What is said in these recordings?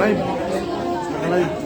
Naka-live. Naka-live.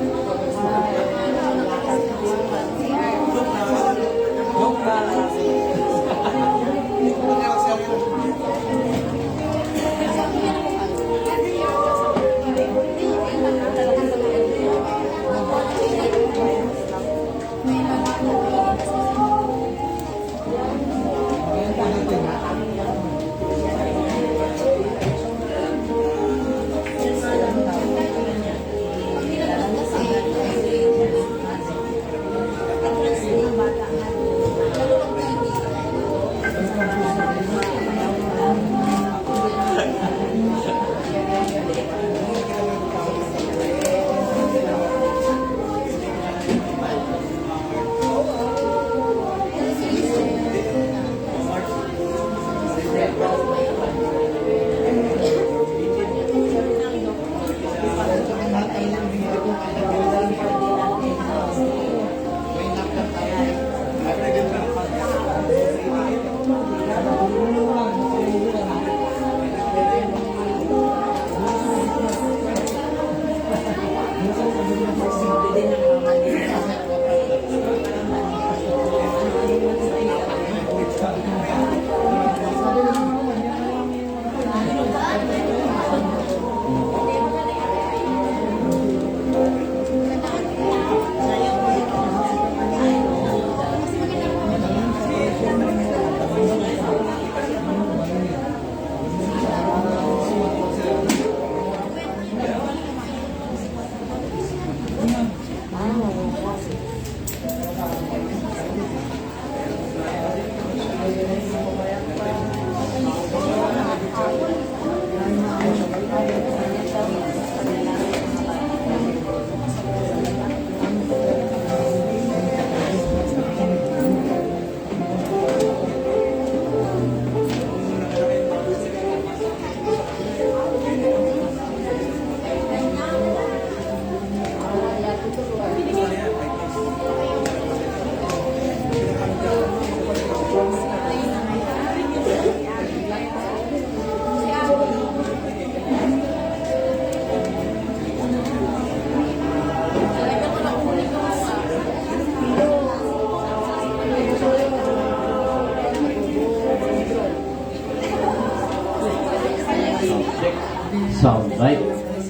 Soundbite.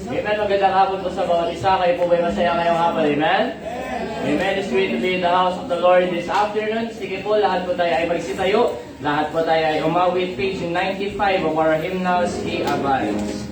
Amen. Magandang hapon po sa bawat isa. Kayo po ba'y masaya ngayong hapon? Amen? Amen. It's great to be in the house of the Lord this afternoon. Sige po, lahat po tayo ay magsitayo. Lahat po tayo ay umawit. Page 95 of our hymnals, He Abides.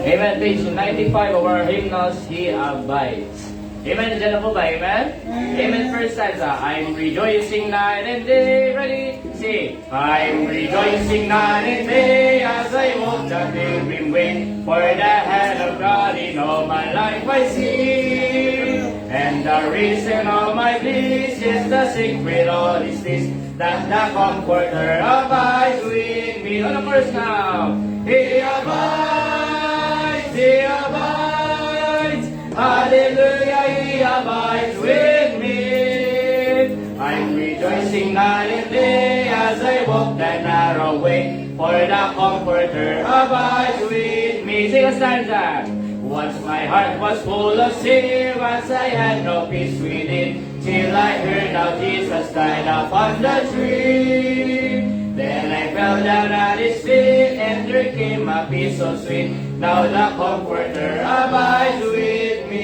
Amen. Page 95 of our hymnals, He Abides. Amen. Diyan na po ba? Amen? Amen. First stanza. I'm rejoicing night and day. Ready? Sing. I'm rejoicing night and day as I walk the pilgrim way. For the hand of God in all my life I see. And the reason of my bliss is the secret all is this, that the Comforter abides with me. On the first now. He abides. He abides. Hallelujah, He abides with me. I'm rejoicing night and day as I walk the narrow way, for the Comforter abides with me. Sing a stanza. Once my heart was full of sin, once I had no peace within, till I heard how Jesus died upon the tree. Then I fell down at His feet, and there came a peace so sweet. Now the Comforter abides with me.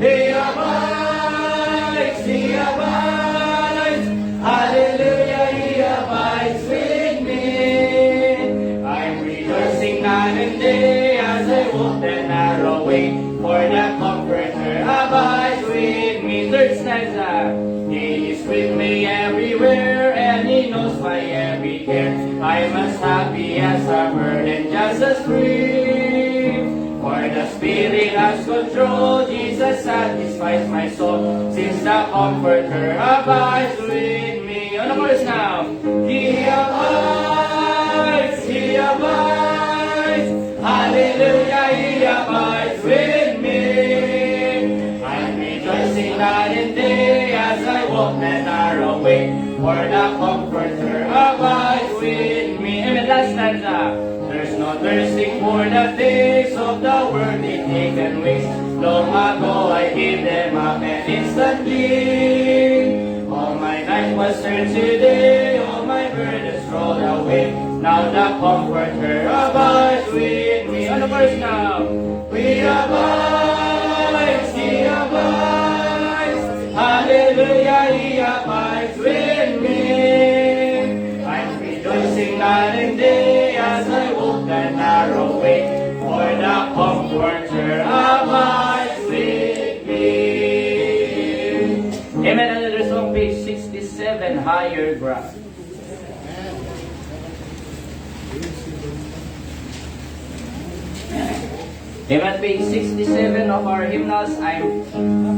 He abides, He abides. Hallelujah, He abides with me. I'm rejoicing night and day as I walk the narrow way, for the Comforter abides with me. Third stanza. He is with me everywhere, and He knows my every care. I'm as happy as a bird and just as free. For the Spirit has control, Jesus satisfies my soul, since the Comforter abides with me. On the chorus now. He abides, He abides. Hallelujah, He abides with me. I'm rejoicing night and day as I walk the narrow away, for the Comforter abides with me. Amen. Last stanza. There's no thirsting for the things of the world, they take and waste. Long ago I gave them up and instantly. All my night was turned today, all my burdens rolled away. Now the Comforter abides with me. On the verse now. We abide, He abides. Hallelujah, He abides with me. I'm rejoicing night and day as I walk that narrow way. For the Comforter abides with me. Amen. Another song, page 67, Higher Ground. Amen. Page 67 of our hymnals, I'm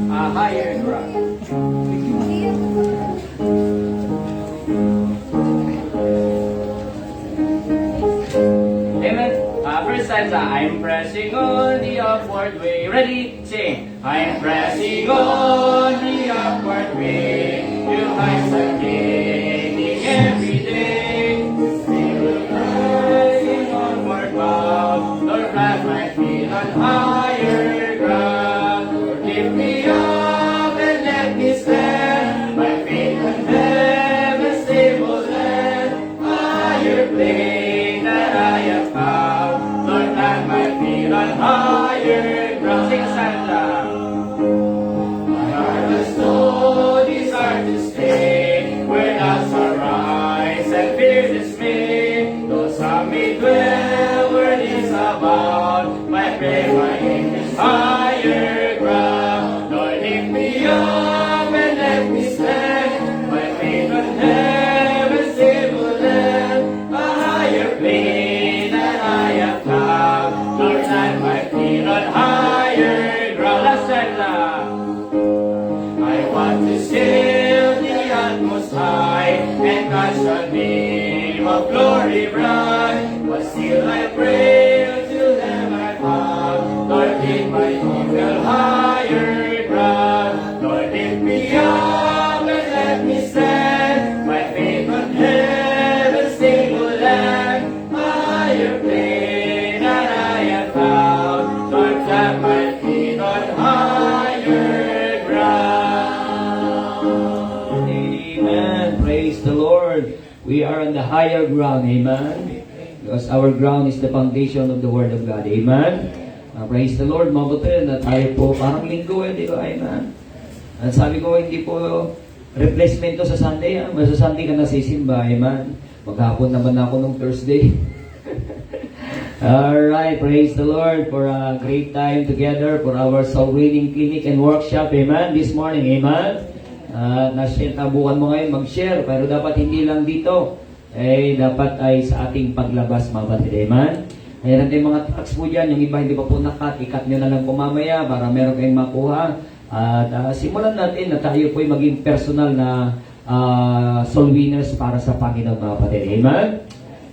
a higher ground. Amen. First stanza, I'm pressing on the upward way. Ready? Sing. I'm pressing on the upward way. You heights I'm gaining every day. Still rising onward bound. Lord, plant my feet on higher ground. Lord, lift me up and let me stand. My feet on heaven's stable land. Higher plane that I have found. Lord, plant my feet on higher ground. Sing a stanza. My heart has no desire to stay where doubts arise and fear dismay. Though some may dwell where these abound, my prayer, my aim is higher ground. Lord, lift me up and let me stand. My faith on heaven's stable land, a higher plane that I have found. Lord, plant my feet on higher ground. Last stanza. I want to sail the utmost high and catch the beam of glory bright. But still I pray until then I found. Lord, lead my eagle higher ground. Lord, lift me up and let me stand. My faith on heaven's stable land, higher plane that I have found. Lord, plant my feet on higher ground. Amen. Praise the Lord. We are on the higher ground. Amen. Because our ground is the foundation of the Word of God. Amen. Praise the Lord. Mabuti na tayo po. Parang linggo di ba? Amen. At sabi ko, hindi po replacement to sa Sunday. Sa Sunday ka nasisimba. Amen. Maghapon naman ako nung Thursday. Alright, praise the Lord for a great time together for our soul reading clinic and workshop. Amen. This morning, amen. Na-share, tabukan mo ngayon mag-share, pero dapat hindi lang dito. Dapat ay sa ating paglabas, mga batid. Amen. Mayroon tayong mga tracks po dyan. Yung iba hindi pa po nakat. Ikat nyo na lang po mamaya para meron kayong makuha. At simulan natin na tayo po ay maging personal na soul winners para sa Panginoon, mga batid. Amen.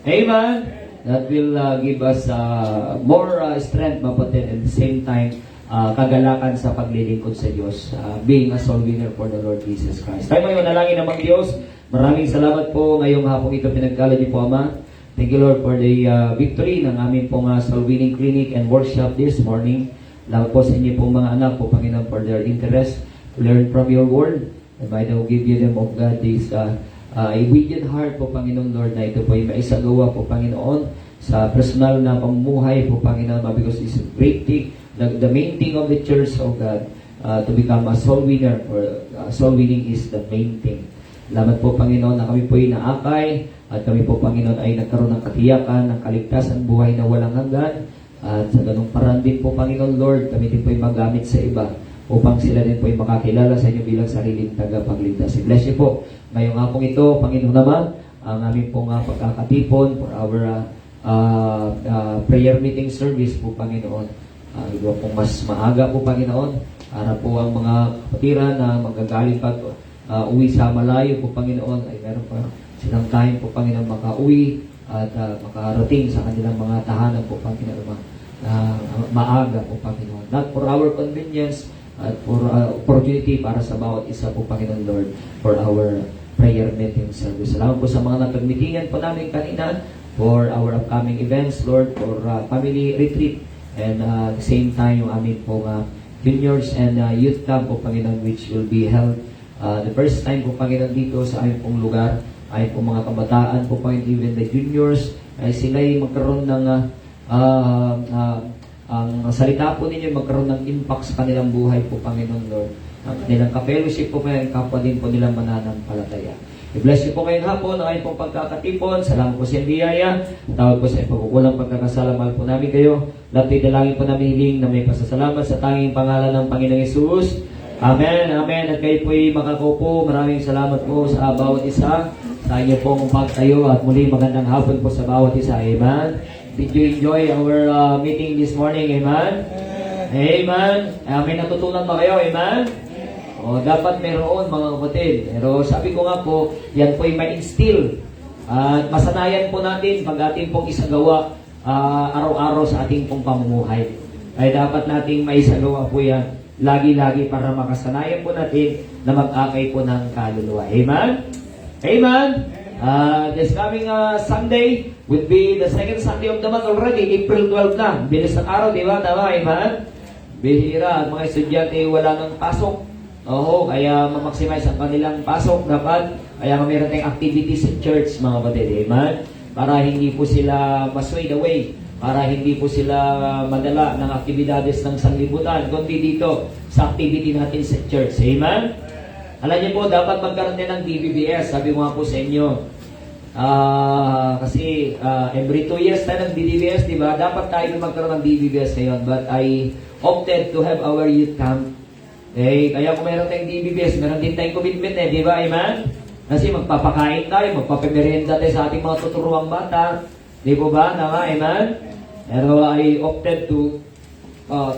Amen. That will give us more strength, mga batid. At the same time, kagalakan sa paglilingkod sa Diyos, being a soul winner for the Lord Jesus Christ. Tayo ngayon, nalangin namang Diyos. Maraming salamat po ngayong hapong ito pinagkalad niyo po, Ama. Thank you, Lord, for the victory ng aming pong soul winning clinic and workshop this morning. Salamat po sa inyo pong mga anak po, Panginoon, for their interest to learn from your word. And by the way, give you them of God this obedient heart po, Panginoon, Lord, na ito po ay maisagawa po, Panginoon, sa personal na pamumuhay po, Panginoon, because it's a great thing. The main thing of the church of God to become a soul winner, or soul winning is the main thing. Salamat po, Panginoon, na kami po ay naakay at kami po, Panginoon, ay nagkaroon ng katiyakan, ng kaligtasan, buhay na walang hanggan. At sa ganung paraan din po, Panginoon Lord, kami din po ay magamit sa iba upang sila din po ay makakilala sa inyo bilang sariling tagapagligtas. Bless you po. Ngayong hapong ito, Panginoon naman, ang aming pong pagkakatipon for our prayer meeting service po, Panginoon. Iba pong mas maaga po, Panginoon, para po ang mga kapatiran na magagaling pa uwi sa malayo po, Panginoon, ay meron pa silang time po, Panginoon, makauwi at makarating sa kanilang mga tahanan po, Panginoon, maaga po, Panginoon. Not for our convenience, at for opportunity para sa bawat isa po, Panginoon Lord, for our prayer meeting service. Salamat po sa mga napagmitingan po namin kanina for our upcoming events, Lord, for family retreat, and at the same time, yung amin po juniors and youth camp po, Panginoon, which will be held the first time po, Panginoon, dito sa aming pong lugar. Ay po mga kabataan po, Panginoon, even the juniors, ay sila'y magkaroon ng ang salita po ninyo magkaroon ng impact sa kanilang buhay po, Panginoon, Lord. Ang kanilang ka-fellowship po, Panginoon, kapwa din po nilang mananampalataya. I-bless you po ngayong hapon, ang pong pagkakatipon. Salamat po sa biyaya. Tawag po sa pagkukulang pagkakasalamal po namin kayo. Lapit dalangin po namin hiling na may pasasalamat sa tanging pangalan ng Panginoong Yesus. Amen, amen. At kayo po'y makakaupo. Maraming salamat po sa bawat isa. Sa inyo pong pagtayo at muli magandang hapon po sa bawat isa. Amen. Did you enjoy our meeting this morning? Amen? Amen. May natutunan ba kayo? Amen? O, dapat meron mga kapatid. Pero sabi ko nga po, yan po'y ma-instill. At masanayan po natin pag ating pong isagawa araw-araw sa ating pong pamumuhay. Ay dapat nating maisagawa po yan lagi-lagi para makasanayan po natin na mag-akay po ng kaluluwa. Amen? Amen? This coming Sunday would be the second Sunday of the month already. April 12 na. Bilis ng araw, di ba? Tama, amen? Bihira. At mga estudyante wala ng pasok. Oo, kaya ma-maximize ang kanilang pasok dapat. Kaya mayroon tayong activities in church, mga kapatid. Amen? Para hindi po sila ma-swayed away. Para hindi po sila madala ng aktibidades ng sanlibutan. Kundi dito sa activity natin sa church. Amen? Alam niyo po, dapat magkaroon din ng DBBS. Sabi ko nga po sa inyo. Kasi every 2 years tayo ng DBBS, di ba? Dapat tayo magkaroon ng DBBS ngayon. But I opted to have our youth camp. Kaya kung meron tayong DBBS, meron din tayong commitment di ba? Amen? Kasi magpapakain tayo, magpapamerienda tayo sa ating mga tuturuang bata. Di po ba? Tama, amen? Pero I opted to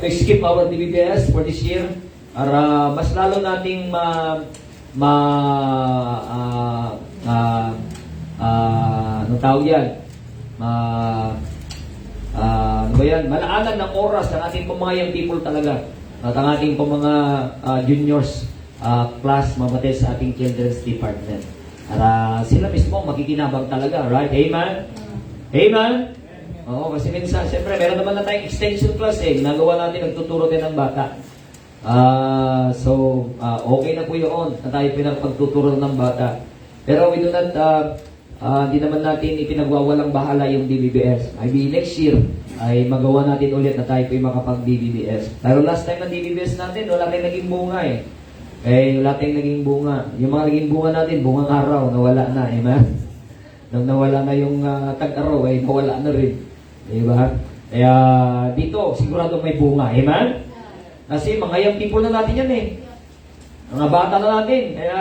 skip our DBBS for this year para mas lalo nating ano tawag yan? Ano ba yan? Malaanan ng oras ng ating pong mga young people talaga. At ang ating pong mga juniors class mabatid sa ating children's department. Para sila mismo makikinabang talaga, right? Amen? Amen? Oo, kasi minsan, siyempre, meron naman na tayong extension class Ginagawa natin, nagtuturo din ng bata. Okay na po yun na tayo pinagpagtuturo ng bata. Pero we do not, di naman natin ipinagwawalang bahala yung DBBS. Maybe next year, ay magawa natin ulit na tayo po makapag-DBBS. Pero last time na DBBS natin, wala tayong naging bunga wala tayong naging bunga. Yung mga naging bunga natin, bungang araw, nawala na, amen? Nung nawala na yung tag-araw, nawala na rin. Diba? Kaya dito, sigurado may bunga, amen? Kasi mga young people na natin yan Mga bata na natin. Kaya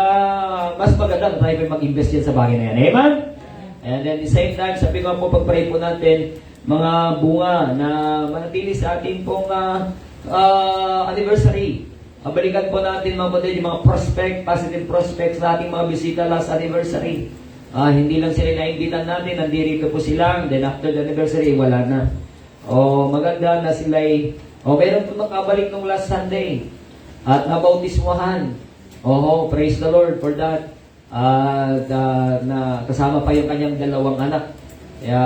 mas maganda na tayo mag-invest yan sa bagay na yan, amen? And then at the same time, sabi ko po, pag-pray po natin, mga bunga na manatili sa ating pong anniversary. Balikan po natin mga kapatid, yung mga positive prospects sa ating mga bisita last anniversary. Hindi lang sila naimbitan natin, nandirito po sila, then after the anniversary, wala na. Maganda na sila'y, meron po makabalik nung last Sunday. At nabautismuhan. Praise the Lord for that. Na kasama pa yung kanyang dalawang anak. Kaya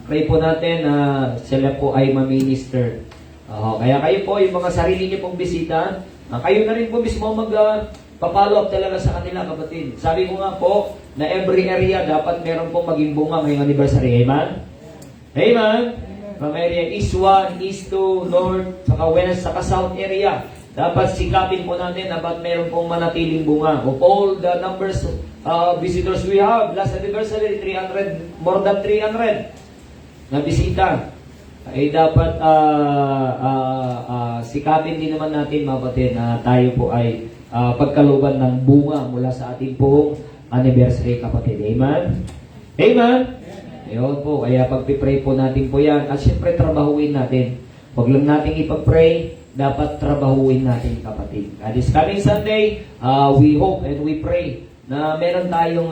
pray po natin na sila po ay ma-minister. Kaya kayo po, yung mga sarili niyo pong bisita, kayo na rin po mismo mag-follow up talaga sa kanila, kapatid. Sabi ko nga po, na every area dapat meron pong maging bunga ngayong anniversary. Amen? Amen? From area East 1, East 2, North, saka West, saka South area. Dapat sikapin po natin na ba't meron pong manatiling bunga. Of all the numbers visitors we have, last anniversary, 300, more than 300 na bisita. Ay dapat sikapin din naman natin, mga kapatid, na tayo po ay pagkaluban ng bunga mula sa ating pong anniversary, kapatid. Amen? Amen? Ayun po, kaya pagpipray po natin po yan. At syempre, trabahuin natin. Huwag lang natin ipag-pray, dapat trabahuin natin, kapatid. This coming Sunday, we hope and we pray na meron tayong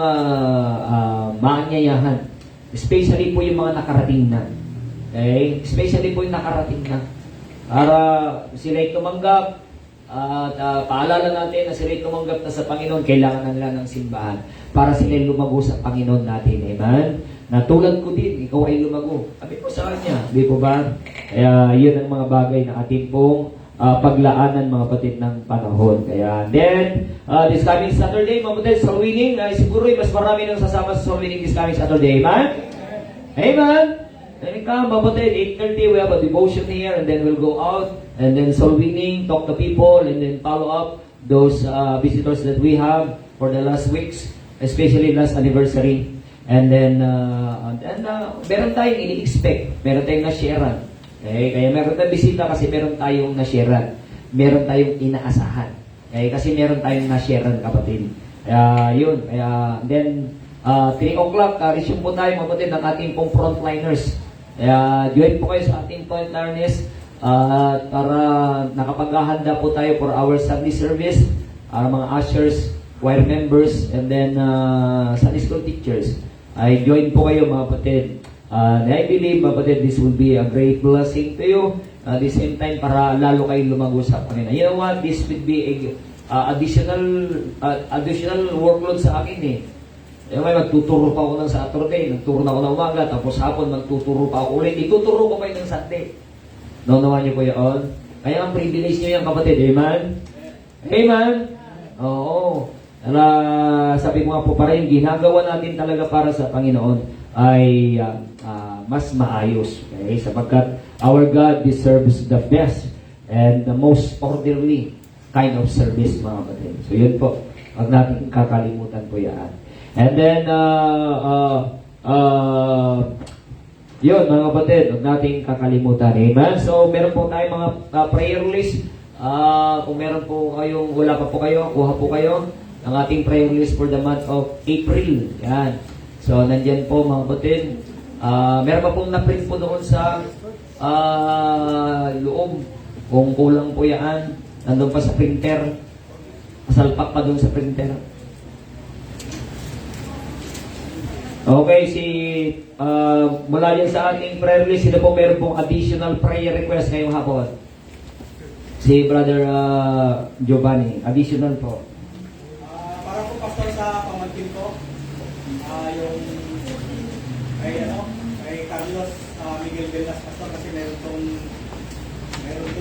maanyayahan. Especially po yung mga nakarating na. Okay? Especially po yung nakarating na. Para sila'y tumanggap At paalala natin na sila tumanggap na sa Panginoon, kailangan na nila ng simbahan para sila lumago sa Panginoon natin. Amen? Na tulad ko din, ikaw ay lumago. Sabi ko sa kanya, di po ba? Kaya yun ang mga bagay na ating pong paglaanan mga kapatid ng panahon. Kaya then, this coming Saturday, mga kapatid, soul winning, siguro mas marami nang sasama sa soul winning this coming Saturday. Amen? Amen? Then come, mga kapatid, 8:30, we have a devotion here, and then we'll go out, and then soul winning, talk to people, and then follow up those visitors that we have for the last weeks, especially last anniversary. And then, meron tayong ini-expect, meron tayong na-sharean. Okay? Kaya meron tayong bisita kasi meron tayong na-sharean. Meron tayong inaasahan. Okay? Kasi meron tayong na-sharean, kapatid. Yun. Kaya, then, 3 o'clock, resume po tayo, kapatid, ng ating pong frontliners. Kaya, join po kayo sa ating frontliners para nakapaghahanda po tayo for our Sunday service, mga ushers, choir members, and then Sunday school teachers. I join po kayo mga kapatid. I believe mga kapatid, this will be a great blessing to you. At the same time, para lalo kayong lumago sa Panginoon. You know what? This would be additional workload sa akin eh. May magtuturo pa ako ng Saturday, nagturo na ako ng umaga, tapos hapon magtuturo pa ako ulit. Ituturo ko pa ng Sunday. Naunawa niyo po yun? Kaya ang privilege niyo yan kapatid. Amen? Amen? Oo. Sabi ko nga po pa rin, ginagawa natin talaga para sa Panginoon ay mas maayos. Okay? Sapagkat our God deserves the best and the most orderly kind of service, mga kapatid. So yun po, wag natin kakalimutan po yan. And then, yun mga kapatid, wag natin kakalimutan. Amen? So meron po tayong mga prayer list. Kung meron po kayong, wala pa po kayo, kuha po kayo ang ating prayer list for the month of April. Yan. So, nandyan po mga kapatid. Meron pa pong na-print po doon sa loob. Kung kulang po yan, nandun pa sa printer. Masalpak pa doon sa printer. Okay, mula yan sa ating prayer list, sila po meron pong additional prayer request ngayong hapon. Si Brother Giovanni, additional po. Para po pastor sa pamangkin ko, yung kay Carlos Miguel Velas pastor kasi meron to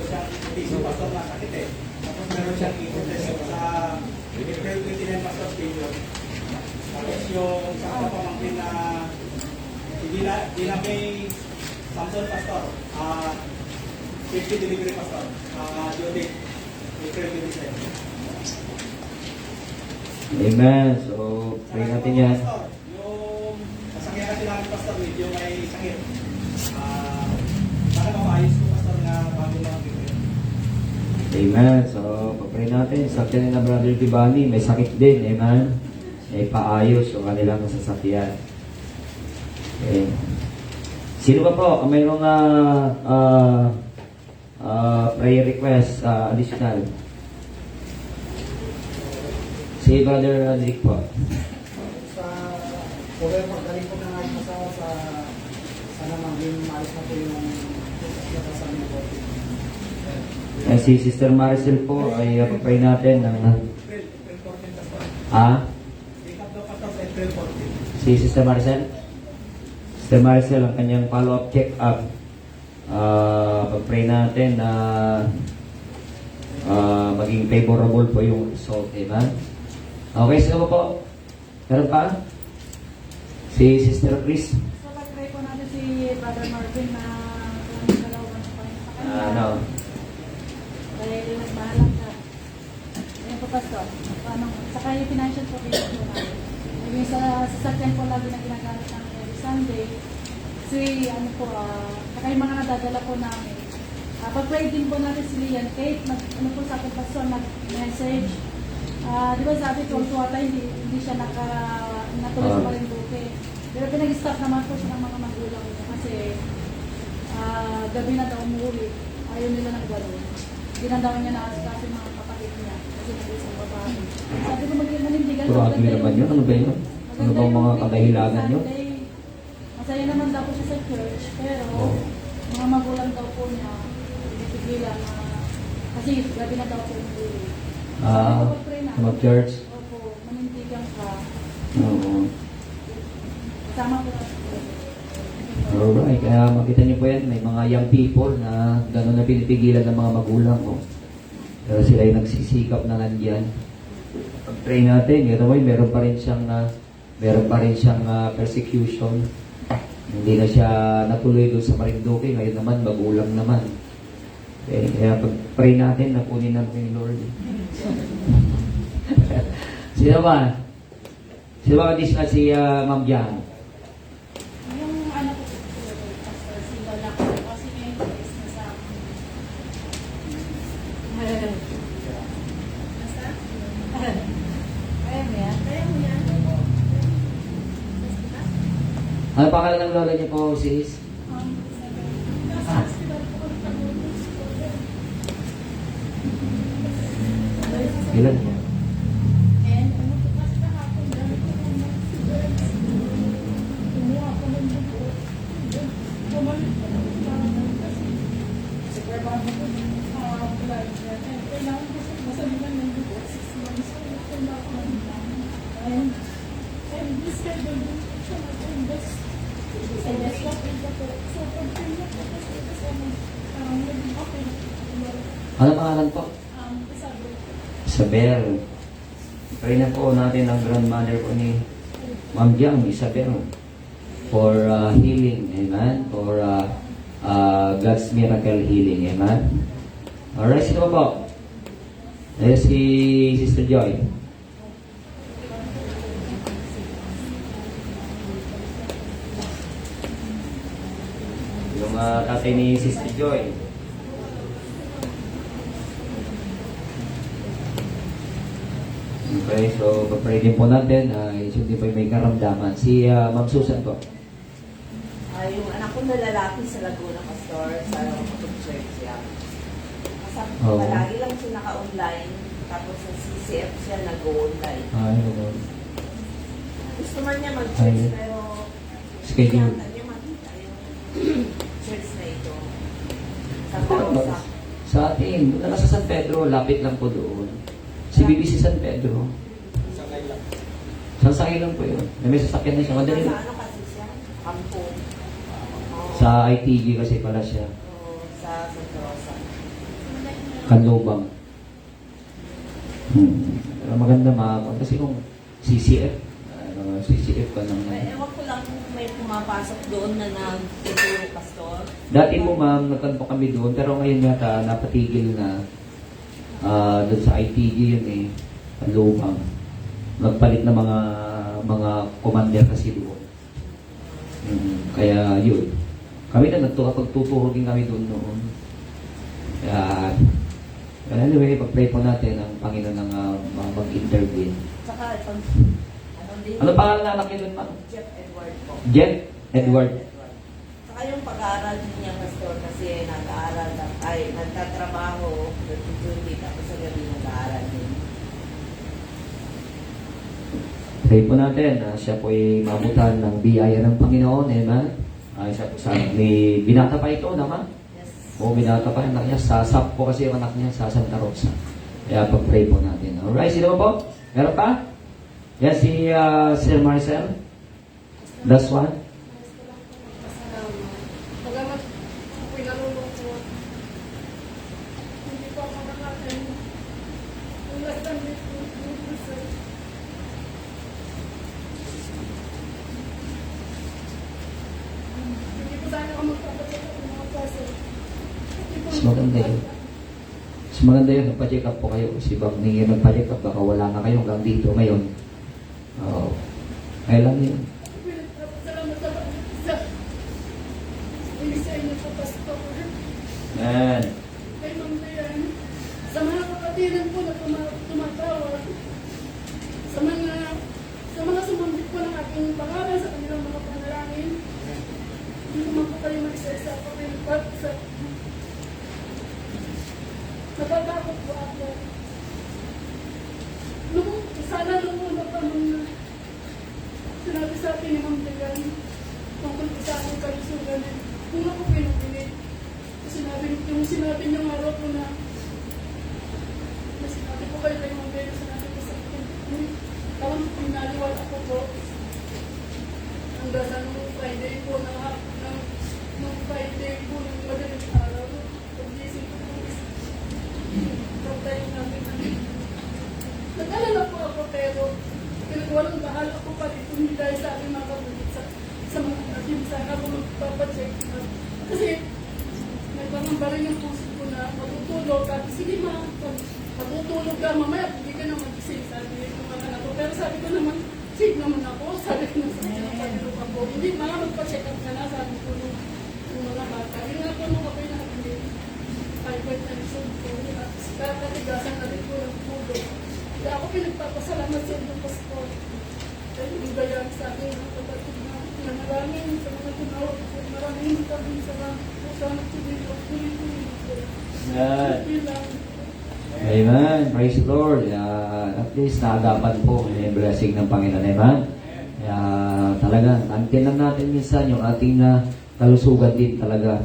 siyang issue pastor na sakit eh. Tapos meron siyang issue sa April 29 pastor schedule. Tapos yung sa pamangkin na hindi na may Samson pastor, 50 delivery pastor, due date April 27. Amen. So, pray natin yan. Yung kasangyan natin namin, Pastor, medyo may sakit. Sana mapaayos ko, Pastor, na bago lang dito. Amen. So, pag-pray natin. Sakyan na Brother Giovanni, may sakit din. Amen. May paayos o kanilang sasakyan. Okay. Sino ba po? Mayroong prayer request additional. Si Brother Rick po. Sa Power magaling po na ngayon sa sana maging maalis na po yung sa amin po. Si Sister Maricel po ay pag-pray natin ng April 14 Pastor. Pick-up daw Pastor sa April 14. Si Sister Maricel? Sister Maricel, ang kanyang follow-up check-up. Pag-pray natin na maging favorable po yung result. Amen? Okay, sino po? Meron pa? Si Sister Chris? So, pag-pray po natin si Brother Marvin na kalawang sa kanya. Ano? Kaya nagbahalang ka. Ayan po, Pastor. Saka yung financial provision po natin. Yung sa sasakyan po lagi na ginagamit namin every Sunday. Kasi saka yung mga nadadala po namin. Pag-pray din po natin si Lian Kate. Po sa akin, Pastor, nag-message. Di ba sabi ko, hindi siya natuloy sa Marinduque. Pero pinag-stop naman po siya ng mga magulang niya kasi gabi na daw umuwi. Ayaw nila ng gano'n. Hindi na daw niya naasikaso yung mga kapatid niya kasi nag-isang babae. Sabi ko manindigan. Turado naman yun. Ano ba yun? Ano bang mga kadahilanan nyo? Masaya naman daw po siya sa church, pero mga magulang daw po niya pinipigilan na Kasi gabi na daw po yung uwi. Pag-pray na. Mag-church. Opo, manindigan ka. Oo. Kasama po na. Alright, kaya makita niyo po yan, may mga young people na gano'n na pinipigilan ng mga magulang ko. Pero sila ay nagsisikap na nandyan. Pag-pray natin, ito may meron pa rin siyang persecution. Hindi na siya natuloy doon sa Marinduque, ngayon naman, magulang naman. Kaya pag-pray natin, napunin natin ni Lord. Sino ba? Sino ba kadisna si Ma'am Jan? Yung ano po, pastor, single na po. Kasi ngayon is nasa... Nasa? Kaya mo yan? Kaya mo yan? Ano pangalan ng lola niyo po, sis? Nasa hospital po. Ilan? And ano po kasi kahapon, dami ko kumuha ko ng dugo. Bumalik ko ng parang kasi super bago ko blood. And kailangan ko masaliman ng dugo. 6 months ko na kailangan ko ng dugo. And this kind of infection at invest. And that's what we got. So pag-pila ko kasi parang naging okay. Ano pangalan po? Isabel. Isabel. Pray na po natin ang grandmother po ni Ma'am Jiang, Isabel, for healing, amen? For God's miracle healing, amen? Alright, sino ba po? Si Sister Joy. Yung tatay ni Sister Joy. Okay, so pag-pray din po natin, hindi pa may karamdaman. Si Ma'am Susan po. Yung anak ko na lalaki sa Laguna, Pastor, sa kapag-church siya. Kasama Oo. palagi lang siya naka-online, tapos sa CCF siya nag-online. Ay, ano. Gusto man niya mag-church, Ay. pero Schedule. kaya niya makita yung church na ito. Sa Tarosa. Sa atin, nasa San Pedro, lapit lang po doon. Si BBC San Pedro. Sakay lang. Sasakay lang po yun. May sasakyan na siya. Madali Sa lang. ano kasi siya? Kampo. Oo. Sa ITG kasi pala siya. Oo, sa Santa Rosa. Kanlubang. Pero maganda kasi kung CCF, CCF ka ng... Ewan ko lang kung may pumapasok doon na nag-tuturo, Pastor. Dati mo ma'am, nagtanpo kami doon, pero ngayon yata napatigil na doon sa ITG yun eh, Kanlubang. Nagpalit na mga commander kasi doon. Kaya yun. Kami na pagtuturo din kami doon noon. Kaya, anyway, pag-pray po natin ang Panginoon ng mag-intervene. Saka, Ano pangalan ng anak niyo doon, ma'am? Jeff Edward po. Jeff Edward. Saka yung pag-aaral niya, Pastor, kasi nag-aaral, nagtatrabaho, nagtutundi, tapos sa gabi nag-aaral din. Pray po natin na siya po ay mabutan ng biyaya ng Panginoon, amen? May binata pa ito naman. Yes. O binata pa yung anak niya. Sasap po kasi yung anak niya sa Santa Rosa. Kaya pag-pray po natin. Alright, sino po? Meron pa? Yes, si Sir Marcel. Last one. Pagamat ako'y nalulungkot, hindi ko ako nakakain. Yung last time nito, hindi ko sana ako magpapacheck up ng mga kaso. Mas maganda yun. Mas maganda yun. Nagpa-check up po kayo. Kasi bang hindi nagpa-check up, baka wala na kayo hanggang dito ngayon. Oo. Kaya lang yun. Salamat sa pag-isa. Hindi sa inyo po, Pastor. Amen. Kay Ma'am Dayan, sa mga kapatiran po na tumatawag, sa mga sumambit po ng aking pangalan sa kanilang mga panalangin, hindi ko man po kayo mag-isa-isa po kayo sa natatakot po ako. Sana lumulog pa nung sinabi sa akin ni Ma'am Dayan tungkol po sa aking kalusugan. Kung ako pinupilit, sinabi niyo nga raw po na sinabi ko kayo kayo mga beses sinabi ko sa akin. Tawang pinaliwal ako po. Hanggang nung Friday po, nung Friday po, nung madaling araw, pag-gising ko po, pagtayin namin nag-alala po ako pero walang bahala ko pa rin kung dahil sa aking mga kabulit sa mga natin sana ako magpapacheck up. Kasi nagpapamba rin yung puso ko na matutulog at sige matutulog ka mamaya hindi ka na magising sabi ng mga anak ko. Pero sabi ko naman safe naman ako, sabi ko na sa pinapalilog ako hindi mga magpa-check up ka na sabi ko ng mga bata yun nga po nung ako'y nakapilin 5.9 ko kaya katigasan na rin ko ng pulo. Kaya ako pinagpapasalamat sa inyo, Pastor. Dahil ibigay sa akin ang kapatid na maraming sa mga tumawag ko. Maraming salamat po sa nagtulong ko. Amen. Praise the Lord. At least naagapan po yung blessing ng Panginoon. Amen. Talaga, antin lang natin minsan yung ating kalusugan din talaga.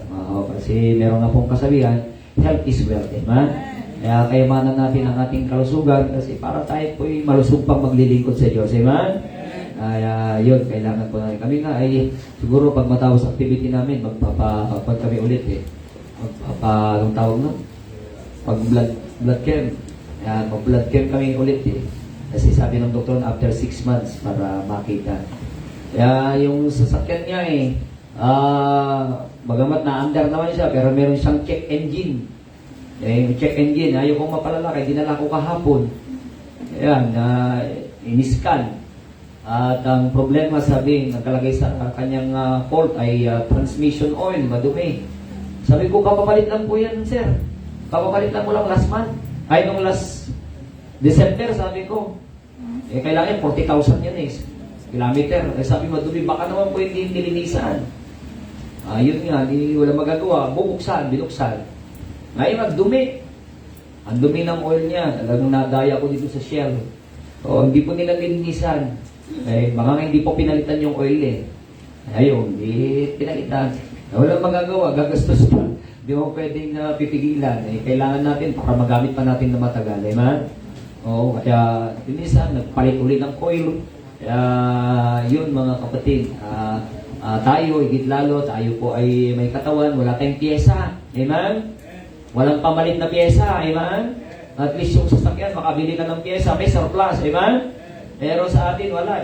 Kasi meron nga pong kasabihan, health is wealth. Amen. Kaya kayamanan natin ang ating kalusugan kasi para tayo po'y malusog pang maglilingkod sa Diyos. Amen? Yun, kailangan po natin. Kami nga ay siguro pag matapos activity namin, magpapapag kami ulit anong tawag na? Pag blood camp. Mag-blood camp kami ulit Kasi sabi ng doktor after 6 months para makita. Kaya yung sasakyan niya bagamat na-under naman siya pero meron siyang check engine. Yung check engine, ayaw kong mapalala kaya dinala ko kahapon. Ayan, in-scan. At ang problema sabi, nagkalagay sa kanyang fault ay transmission oil, madumi. Sabi ko, kapapalit lang po yan, sir. Kapapalit lang mo lang last month. Ay, nung last December, sabi ko. Kailangan 40,000 yan kilometer. Sabi madumi, baka naman po hindi nilinisan. Yun nga, wala magagawa. Bubuksan, binuksan. Ngayon, magdumi. Ang dumi ng oil niya. Talagang nadaya ko dito sa Shell. Hindi po nila nilinisan. Baka hindi po pinalitan yung oil Ayun, hindi pinalitan. Walang magagawa, gagastos pa. Hindi mo pwedeng pipigilan. Kailangan natin para magamit pa natin na matagal. Kaya linisan, nagpalit uli ng oil. Kaya yun mga kapatid. Tayo, higit lalo, tayo po ay may katawan, wala tayong pyesa. Amen? Walang pamalit na pyesa, amen? At least yung sasakyan, makabili ka ng pyesa, may surplus, amen? Pero sa atin, wala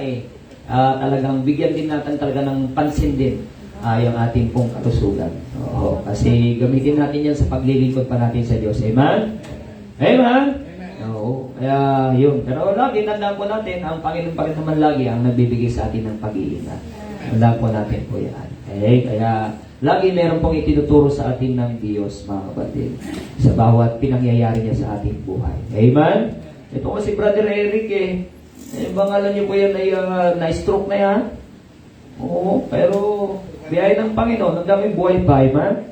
talagang bigyan din natin talaga ng pansin din yung ating pong kalusugan. Kasi gamitin natin yan sa paglilingkod pa natin sa Diyos, amen? Amen? Kaya yun. Pero lagi, tandaan po natin, ang Panginoon pa rin naman lagi ang nagbibigay sa atin ng pag-iingat. Tandaan po natin po yan. Kaya lagi meron pong itinuturo sa atin ng Diyos, mga kapatid, sa bawat pinangyayari niya sa ating buhay. Amen? Ito ko si Brother Eric pangalan niyo po yan ay na-stroke na yan. Oo, pero biyaya ng Panginoon, ang daming buhay pa, amen?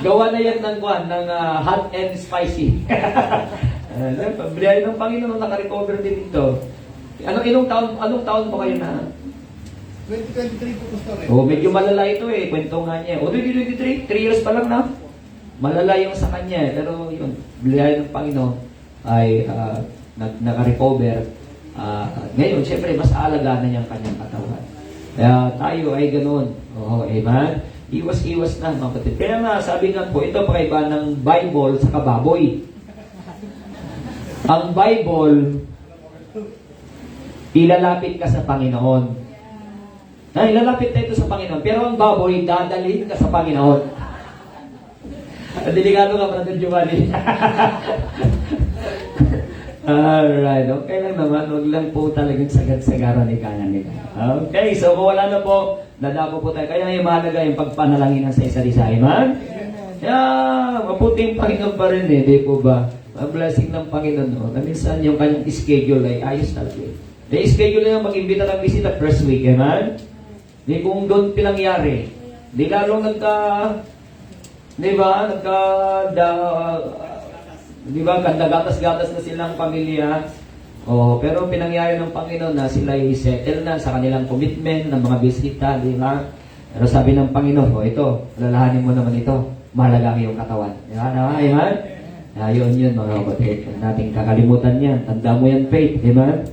Gawa na yan ng hot and spicy. Biyaya ng Panginoon, naka-recover din ito. Anong taon po kayo na? 2023 po, Pastor. Medyo malala ito kwento nga niya. 2023, 3 years pa lang na. Malala yung sa kanya pero yun, biyaya ng Panginoon ay naka-recover. Ngayon, siyempre, mas aalagaan na niya ang kanyang katawan. Kaya tayo ay ganoon. Amen? Iwas-iwas na, mga kapatid. Kaya nga, sabi nga po, ito pakaiba ng Bible sa kababoy. Ang Bible, ilalapit ka sa Panginoon. Ilalapit tayo sa Panginoon. Pero ang baboy, dadalhin ka sa Panginoon. Delikado ka, Brother Giovanni. Alright, okay lang naman. Huwag lang po talagang sagad-sagaran ni kanan nila. Okay, so kung wala na po, dadako po tayo. Kaya yung mahalaga yung pagpanalanginan sa isa't isa. Amen? Maputing Panginoon pa rin di po ba? Ang blessing ng Panginoon. Na minsan yung kanyang schedule ay ayos talaga. May schedule na yung mag-imbita ng bisita first week. Amen? Di kung doon pinangyari. Di lalong ganda-gatas-gatas na silang pamilya. Pero pinangyari ng Panginoon na sila i-settle na sa kanilang commitment ng mga bisita, di ba? Pero sabi ng Panginoon, ito, lalahanin mo naman ito. Mahalaga ang iyong katawan. Di ba? Amen? Ayun yun mga kapatid. Huwag nating kakalimutan yan. Tanda mo yan, Faith. Amen?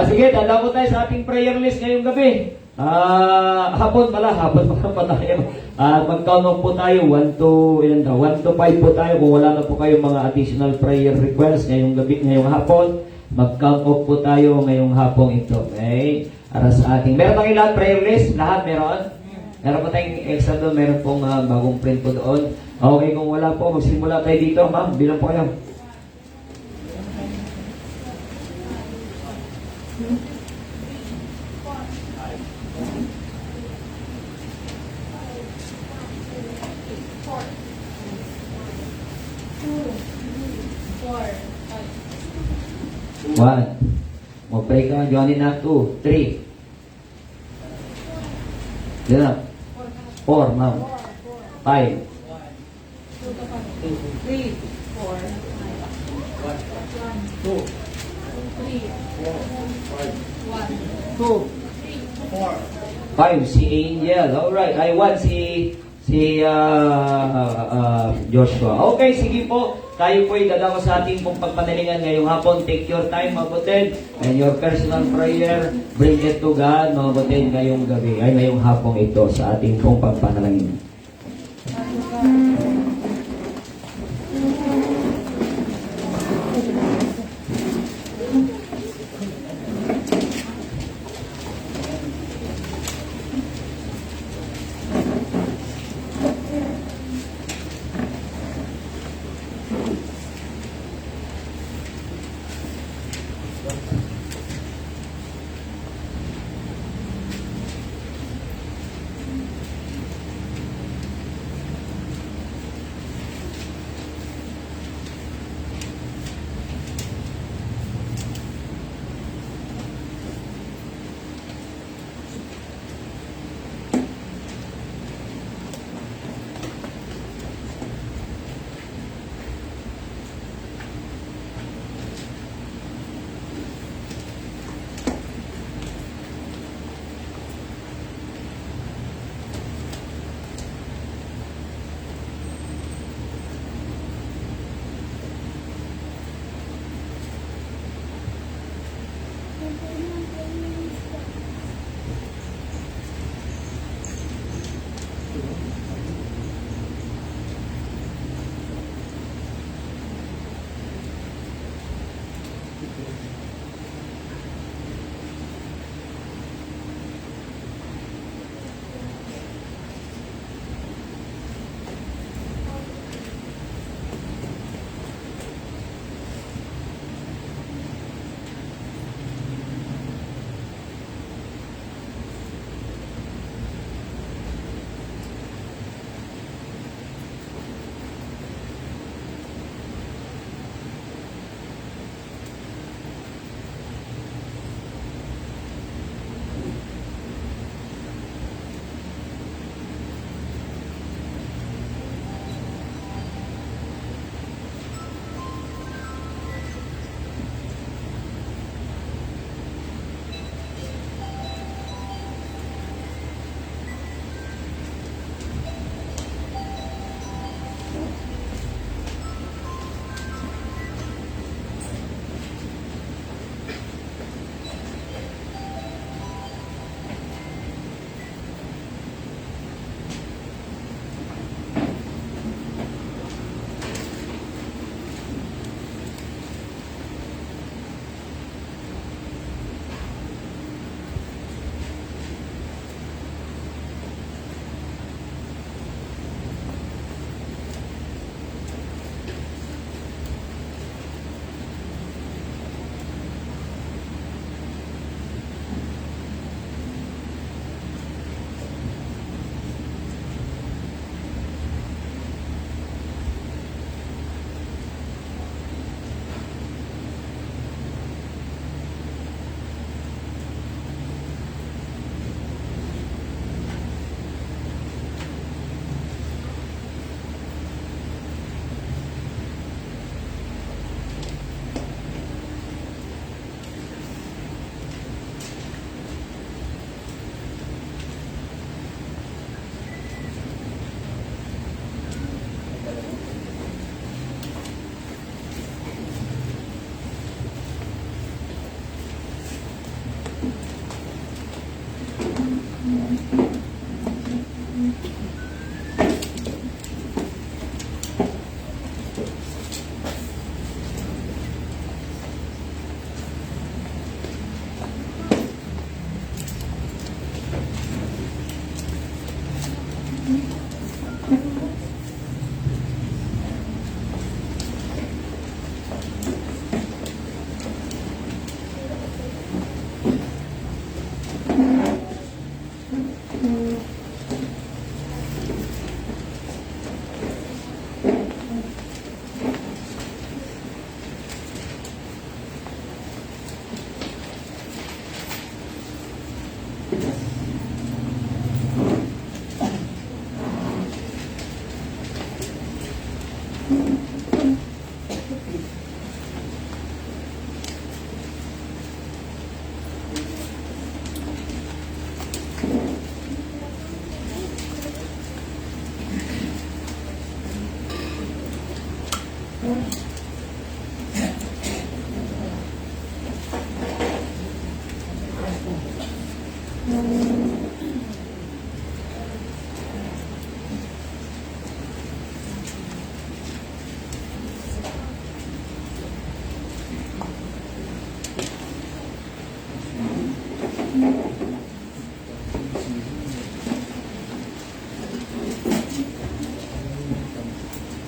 Sige, tanda po tayo sa ating prayer list ngayong gabi. Hapon pa tayo. Mag-count off po tayo. 1 to 5 po tayo. Kung wala na po kayong mga additional prayer requests ngayong gabi, ngayong hapon, mag-count off po tayo ngayong hapong ito. Okay? Para sa ating, meron tayong lahat prayer list? Lahat meron? Meron po tayong extra doon. Meron pong bagong print po doon. Okay, kung wala po, magsimula tayo dito. Ma'am, bilang po kayo. One. Mag-pray ka, Johnny na. 2, 3. Yan na. 4, ma'am. 5. 3, 4, 2, 3, 1, 2, 4. 5, si Angel. Alright, I want si Joshua. Okay, sige po. Tayo po'y dadako sa ating pong pagpanalingan ngayong hapon. Take your time, mga kapatid. And your personal prayer, bring it to God, mga kapatid, ngayong gabi. Ay, ngayong hapong ito sa ating pong pagpanalangin.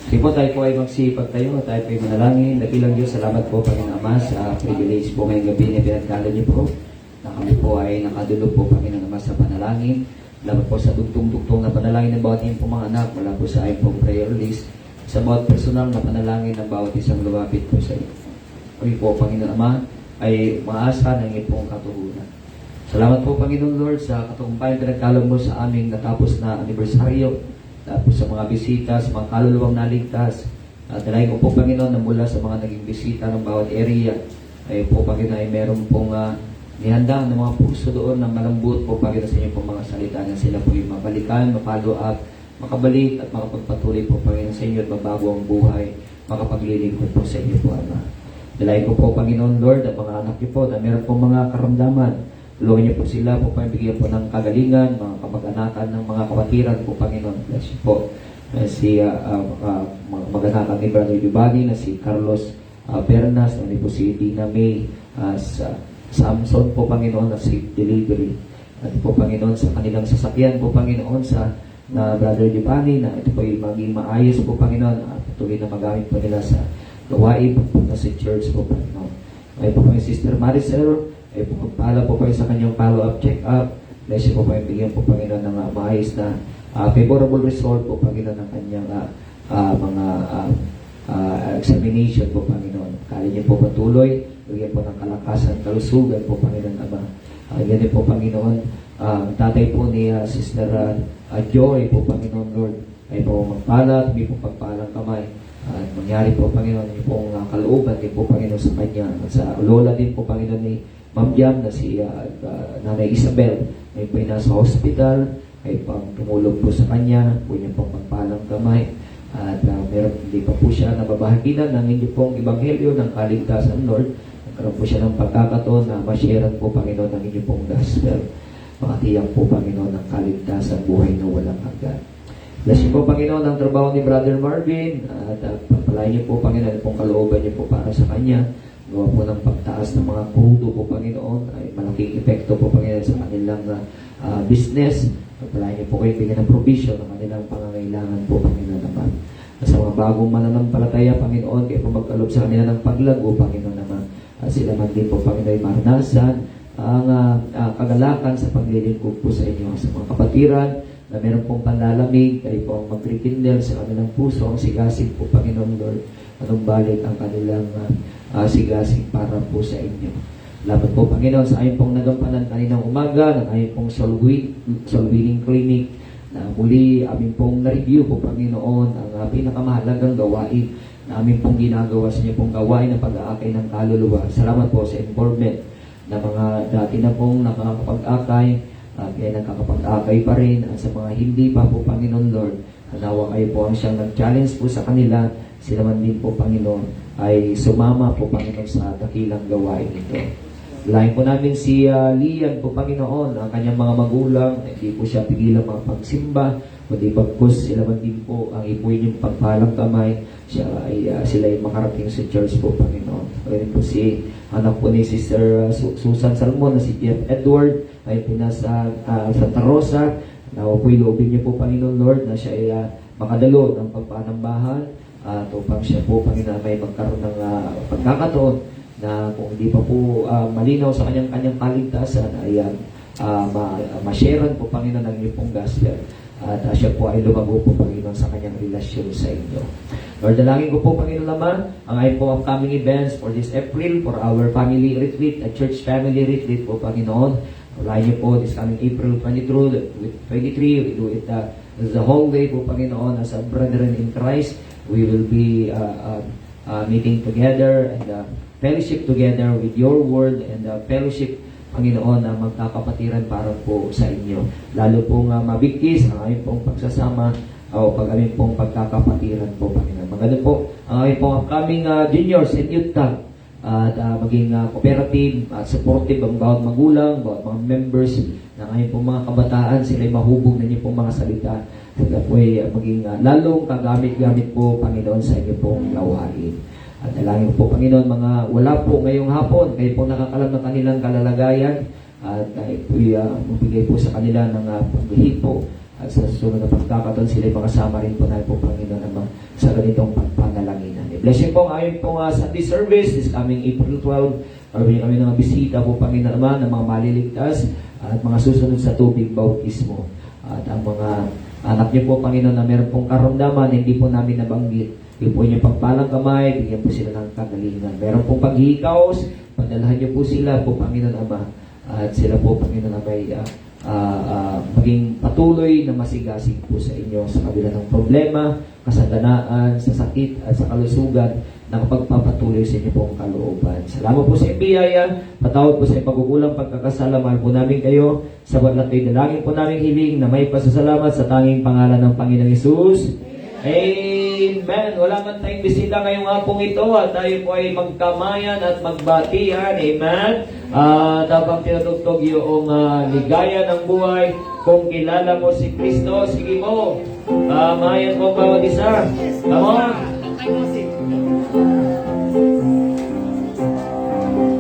Sige po, tayo po ay magsipagtayo, tayo po ay manalangin. Dakilang Diyos, salamat po Panginoon Ama sa privilege po ngayong gabi na pinagkala niyo po na kami po ay nakadulog po Panginoon Ama sa panalangin. Salamat po sa dugtong-dugtong na panalangin ng bawat iyong po mga anak mula po sa ayong pong prayer list, sa bawat personal na panalangin ng bawat isang lumapit po sa iyo. Kami po Panginoon Ama ay maasa ng iyong pong katugunan. Salamat po Panginoon Lord sa katugumpayan pinagkaloob mo sa aming natapos na anibersaryo. Tapos sa mga bisita, sa mga kaluluwang naligtas, dalayan ko po Panginoon na mula sa mga naging bisita ng bawat area, ay po Panginoon ay meron pong nihandang ng mga puso doon na malambot po Panginoon sa inyo pong mga salita na sila po yung mabalikan, mapalo up, makabalik at makapagpatuloy po Panginoon sa inyo at mabago ang buhay, makapaglilingkod po sa inyo po Ama. Dalayan ko po Panginoon Lord at mga anak niyo po na meron pong mga karamdaman. Tulungan niyo po sila po bigyan po ng kagalingan, mga kamag-anakan ng mga kapatiran po, Panginoon. Bless you po. Si mga kamag-anakan ni Brother Giovanni, na si Carlos Pernas, na po si Dina May, Samson po, Panginoon, na si Delivery. At po, Panginoon, sa kanilang sasakyan po, Panginoon, sa Brother Giovanni, na ito po ay maging maayos po, Panginoon, at patuloy na magamit po nila sa gawain po na si church po, Panginoon. Ay po kami, Sister Maricel, ay pagpala po kayo sa kanyang follow-up check-up. Bless you po kayo, bigyan po Panginoon ng maayos na favorable result po Panginoon ng kanyang mga examination po Panginoon. Kali niyo po patuloy, bigyan po ng kalakasan, kalusugan po Panginoon Ama. Yan din po Panginoon, tatay po ni Sister Joy po Panginoon Lord, ay po magpala, may po pagpalang kamay. At mangyari po Panginoon, yung pong kalooban din po Panginoon sa kanya. At sa lola din po Panginoon ni Ma'am Jam na si Nanay Isabel ay po nasa hospital, ay pang tumulog po sa kanya, po niya pong pagpalang kamay. At meron hindi pa po siya nababahaginan ng hindi pong ebanghelyo ng kaligtasan Lord. Nagkaroon po siya ng pagkakataon na masyaran po Panginoon ng inyong pong gospel. Makatiyak po Panginoon ng kaligtasan, buhay na walang hanggan. Bless you po Panginoon ang trabaho ni Brother Marvin at pagpalain niyo po Panginoon pong kalooban niyo po para sa kanya. Gawa po ng pagtaas ng mga krudo po Panginoon ay malaking epekto po Panginoon sa kanilang business. Pagpalain niyo po kayo bigyan ng provision ng kanilang pangangailangan po Panginoon naman. At sa mga bagong mananampalataya Panginoon, kayo po magkalob sa kanila ng paglago Panginoon naman. At sila man din po Panginoon ay maranasan ang kagalakan sa paglilingkod po sa inyo. Sa mga kapatiran na meron pong panlalamig, kayo po ang magrekindle sa kanilang puso, ang sigasig po Panginoon Lord. Anong balik ang kanilang sigasig para po sa inyo. Salamat po Panginoon sa ayon pong nagampanan kaninang umaga, ng ayon pong soul winning clinic, na muli amin pong na-review po Panginoon ang pinakamahalagang gawain na amin pong ginagawa sa inyo pong gawain ng pag-aakay ng kaluluwa. Salamat po sa involvement na mga dati na pong nakakapag-akay, kaya nakakapag-akay pa rin, at sa mga hindi pa po Panginoon Lord, nawa kayo po ang siyang nag-challenge po sa kanila, sila man din po Panginoon ay sumama po Panginoon sa dakilang gawain ito. Lain po namin si Lian po Panginoon, ang kanyang mga magulang, hindi po siya pigilang mga pagsimba, kundi bagkus sila man din po ang ipuin yung pagpalang kamay, sila ay makarating sa church po Panginoon. Ngayon po si anak po ni Sister Susan Salmon na si Jeff Edward, ay po nasa Santa Rosa. Nawa po iloobin niyo po Panginoon Lord na siya ay makadalo ng pagpanambahan at upang siya po Panginoon may magkaroon ng pagkakataon na kung hindi pa po malinaw sa kanyang kaligtasan ay ma-sharean po Panginoon ng iyong pong gospel at siya po ay lumago po Panginoon sa kanyang relasyon sa inyo. Lord, dalangin ko po Panginoon naman ang ay po upcoming events for this April for our family retreat, a church family retreat po Panginoon. Ulayin niyo po this coming April 23, we do it the whole day po Panginoon as a brethren in Christ. We will be meeting together and fellowship together with your word and fellowship Panginoon na magkakapatiran para po sa inyo. Lalo pong mabigkis ang aming pong pagsasama o aming pong pagkakapatiran po Panginoon. Maganda po ang aming pong upcoming juniors and youth camp at maging cooperative at supportive ang bawat magulang, bawat mga members ng aming pong mga kabataan, sila ay mahubog na niyo pong mga salita. Sila po ay maging lalong kagamit-gamit po Panginoon sa inyo pong gawain. At dalangin po Panginoon, mga wala po ngayong hapon, kayo po nakakalam ng kanilang kalalagayan at kayo po magbigay po sa kanila ng paghihig po At sa susunod na pagkakataon, sila makasama rin po namin po, Panginoon, Ama, sa ganitong pagpanalanginan. I-bless you po ang aming pong Sunday service this coming April 12. Marami kami ng bisita po, Panginoon, Ama, ng mga maliligtas at mga susunod sa tubig bautismo. At ang mga anak niyo po, Panginoon, na meron pong karamdaman, hindi po namin nabanggit. Yung po inyong pagpalang kamay, bigyan po sila ng kagalingan. Meron pong paghihikaos, padalahan niyo po sila po, Panginoon, Ama. At sila po, Panginoon, Ama, maging patuloy na masigasig po sa inyo sa kabila ng problema, kasaganaan, sa sakit at sa kalusugan na pagpapatuloy sa inyo pong kalooban. Salamat po sa biyaya, patawad po sa pagkukulang pagkakasala, mahal po namin kayo, sa batlatoy dalangin po namin hiling na may pasasalamat sa tanging pangalan ng Panginoong Hesus. Amen. Wala man tayong bisita ngayong hapong ito at tayo po ay magkamayan at magbatian. Amen. Habang tinatugtog yung ligaya ng buhay, kung kilala mo si Kristo, sige mo. Kamayan mo bawat isa. Come on.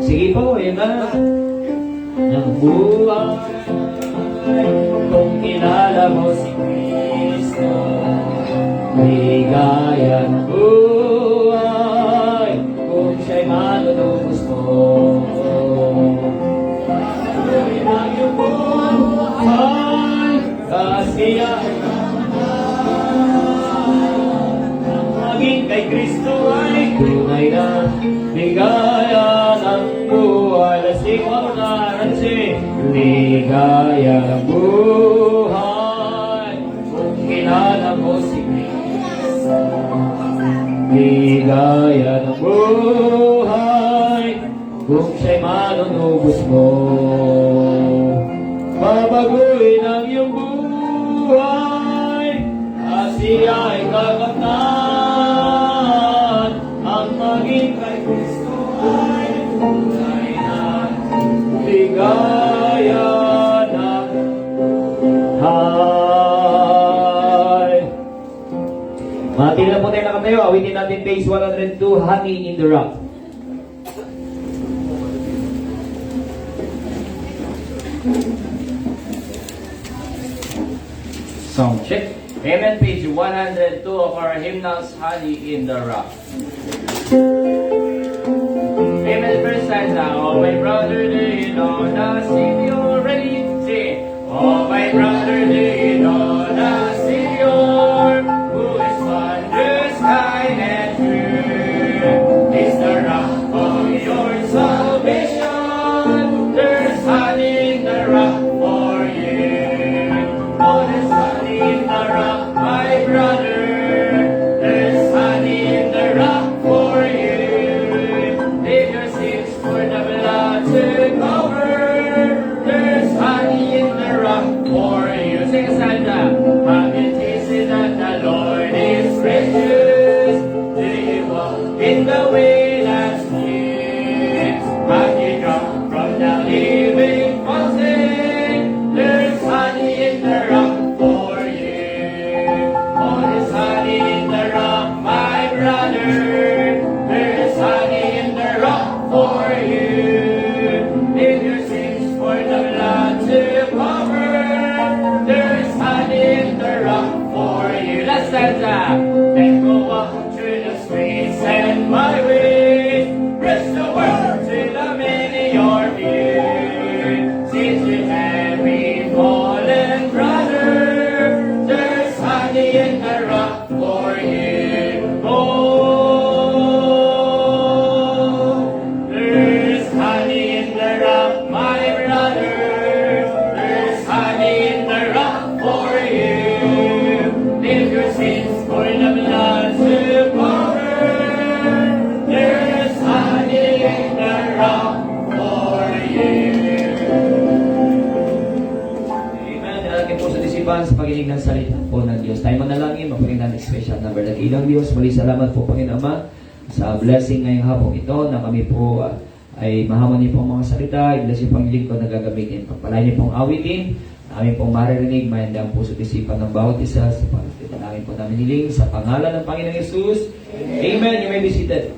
Sige po. Amen. Ng buhay, kung kilala mo si Kristo, ligaya ng buhay, kung siya'y manunubos mo. Patuloy na iyong buhay, kasiyahan maging kay Kristo ay tunay na ligaya ng buhay. Lasing mo na ransi, ligaya ng buhay, kung kilala mo si ligaya ng buhay, kung siya'y manunubos mo. Babaguhin ang iyong buhay, at siya ay kakamtan. Ang maging kay Kristo ay tunay na ligaya ng buhay. Matila po tayo nakatayo. Awitin natin page 102, Honey in the Rock. Song check. Amen. Page 102 of our hymnals, Honey in the Rock. Amen. First side now. Oh my brother, do you know the Savior? Ready? Sing. Oh my brother, do you know the Savior? Who is wondrous, kind and true? Is the rock of your salvation? There's honey in the rock for you. Oh, there's honey in the rock, my brother. There's honey in the rock for you. Leave your sins for the blood to cover. There's honey in the rock for you. Sing a Santa. Have you tasted that the Lord is gracious? Do you walk in the way that's near? Have you drunk from the living fountain? There's honey in the rock for you. Oh, there's honey in the rock, my brother. There's honey in the rock for you. Leave your sins for the blood to cover. There's honey in the rock for you. Let's stand up. Then go walk through the streets and my ways. Rest the world to the many your view. Since you every fallen brother, there's honey in the rock for you. Oh, there's honey in the rock, my brother. There's honey in the rock for you. Leave your sins for the blood to cover. There's honey in the rock for you. Amen. Nalagyan po sa disipan sa pakinig ng salita po ng Diyos. Tayo manalangin, mapunin natin special number ng ilang Diyos. Muli salamat po, Panginoon Ama, sa blessing ngayong hapong ito na kami po ay mahaman niyo po ang mga salita. I-bless niyo po ang lingkod na gagamitin. Pagpalain niyo pong awitin. Namin pong maririnig, mayanda ang puso at isipan ng bawat isa sa pagtitalangin po namin hiling sa pangalan ng Panginoong Hesus. Amen. You may be seated.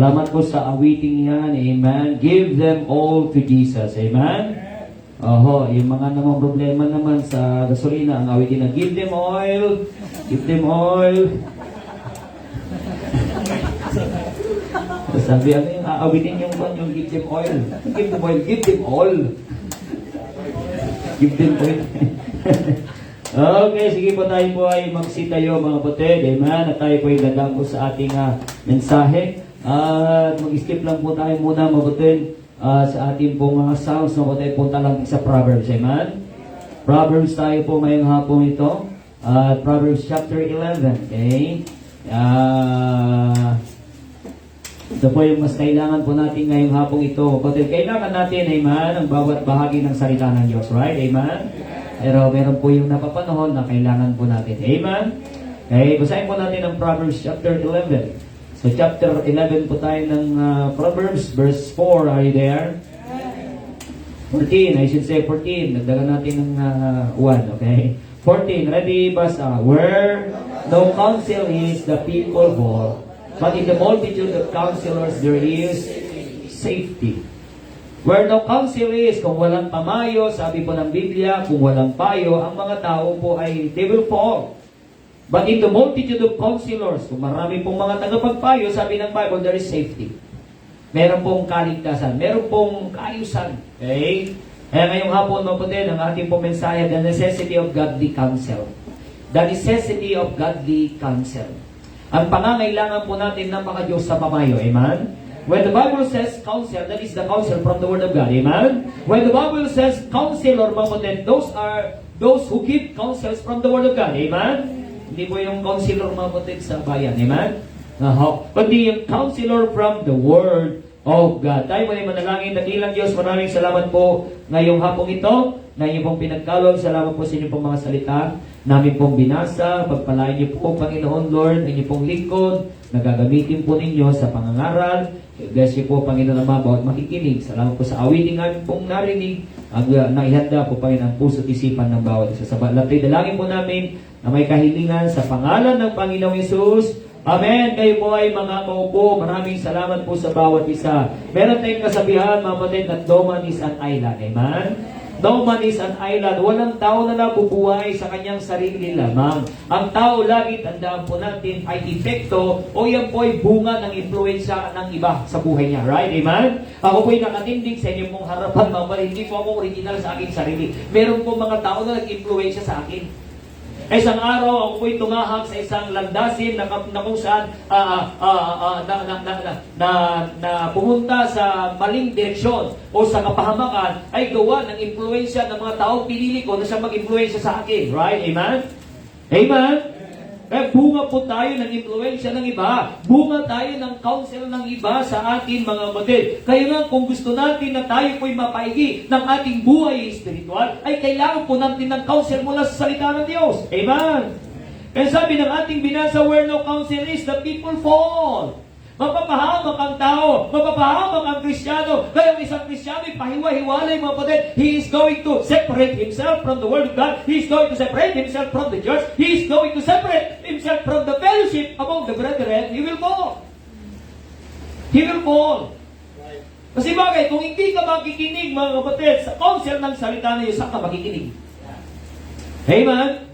Salamat po sa awiting yan. Amen. Give them all to Jesus. Amen. Oho, yung mga namang problema naman sa gasolina, ang awitin na, give them oil. Give them oil. Sabi, ano yung aawitin yung give them oil? Give them oil. Give them all. Give them oil. Okay, sige po, tayo po ay magsitayo mga kapatid. Amen. At tayo po ay dadang po sa ating mensahe. At mag-skip lang po tayo muna mga kapatid sa ating po mga Psalms. Mga kapatid, punta lang sa Proverbs. Amen. Proverbs tayo po ngayong hapon ito. Proverbs chapter 11. Okay. Ito po yung mas kailangan po natin ngayong hapong ito. Kapatid, kailangan natin, amen, ang bawat bahagi ng salita ng Diyos. Right? Amen. Pero meron po yung napapanahon na kailangan po natin. Amen? Okay, basahin po natin ang Proverbs chapter 11. So chapter 11 po tayo ng Proverbs, verse 4. Are you there? 14, I should say 14. Nagdagan natin ng 1, okay? 14, ready, basa. Where no counsel is, the people fall. But in the multitude of counselors, there is safety. Where no counsel is, kung walang pamayo, sabi po ng Biblia, kung walang payo, ang mga tao po ay, they will fall. But in the multitude of counselors, kung marami pong mga tagapagpayo, sabi ng Bible, there is safety. Meron pong kaligtasan, meron pong kaayusan. Okay? Kaya ngayong hapon, mapatid, ang ating pong mensahe, the necessity of godly counsel. The necessity of godly counsel. Ang pangangailangan po natin ng mga Diyos sa pamayo. Amen? When the Bible says counsel, that is the counsel from the Word of God. Amen? When the Bible says counselor, mapatid, those are those who give counsels from the Word of God. Amen? Hindi po yung counselor, mapatid, sa bayan. Amen? Kundi yung counselor from the Word of God. Tayo muna manalangin. Dakilang Diyos, maraming salamat po ngayong hapong ito na inyong pong pinagkalog. Salamat po sa inyong pong mga salita namin pong binasa. Pagpalain niyo po, Panginoon Lord, ang inyong pong lingkod na gagamitin po ninyo sa pangangaral. Bless you po, Panginoon Ama, bawat makikinig. Salamat po sa awiting namin pong narinig. Ang naihanda po, Panginoon, ang puso at isipan ng bawat isa. Sa latay, dalangin po namin na may kahilingan sa pangalan ng Panginoong Yesus. Amen. Kayo po ay mga kaupo. Maraming salamat po sa bawat isa. Meron tayong kasabihan, mga kapatid, na no man is an island. Amen? No man is an island. Walang tao na nabubuhay sa kanyang sarili lamang. Ang tao lagi, tandaan po natin, ay epekto o yan po ay bunga ng impluensya ng iba sa buhay niya. Right? Amen? Ako po ay nakatindig sa inyong pong harapan, mga kapatid. Hindi po ako original sa aking sarili. Meron po mga tao na nag-impluensya sa akin. Isang araw, ako po'y tumahak sa isang landasin na kung saan pumunta sa maling direksyon o sa kapahamakan ay gawa ng impluensya ng mga taong pinili ko na siya mag-impluensya sa akin. Right? Amen? Amen? Eh, bunga po tayo ng impluensya ng iba. Bunga tayo ng counsel ng iba sa atin, mga kapatid. Kaya nga, kung gusto natin na tayo po'y mapaigi ng ating buhay espiritual, ay kailangan po natin ng counsel mula sa salita ng Diyos. Amen? Kaya sabi ng ating binasa, where no counsel is, the people fall. Mapapahamak ang tao, mapapahamak ang Kristiyano. Kaya ang isang Kristiyano ay pahiwa-hiwalay, mga kapatid. He is going to separate himself from the Word of God. He is going to separate himself from the church. He is going to separate himself from the fellowship among the brethren. He will fall. He will fall. Kasi bagay, kung hindi ka makikinig, mga kapatid, sa counsel ng salita niyo, saan ka makikinig? Amen?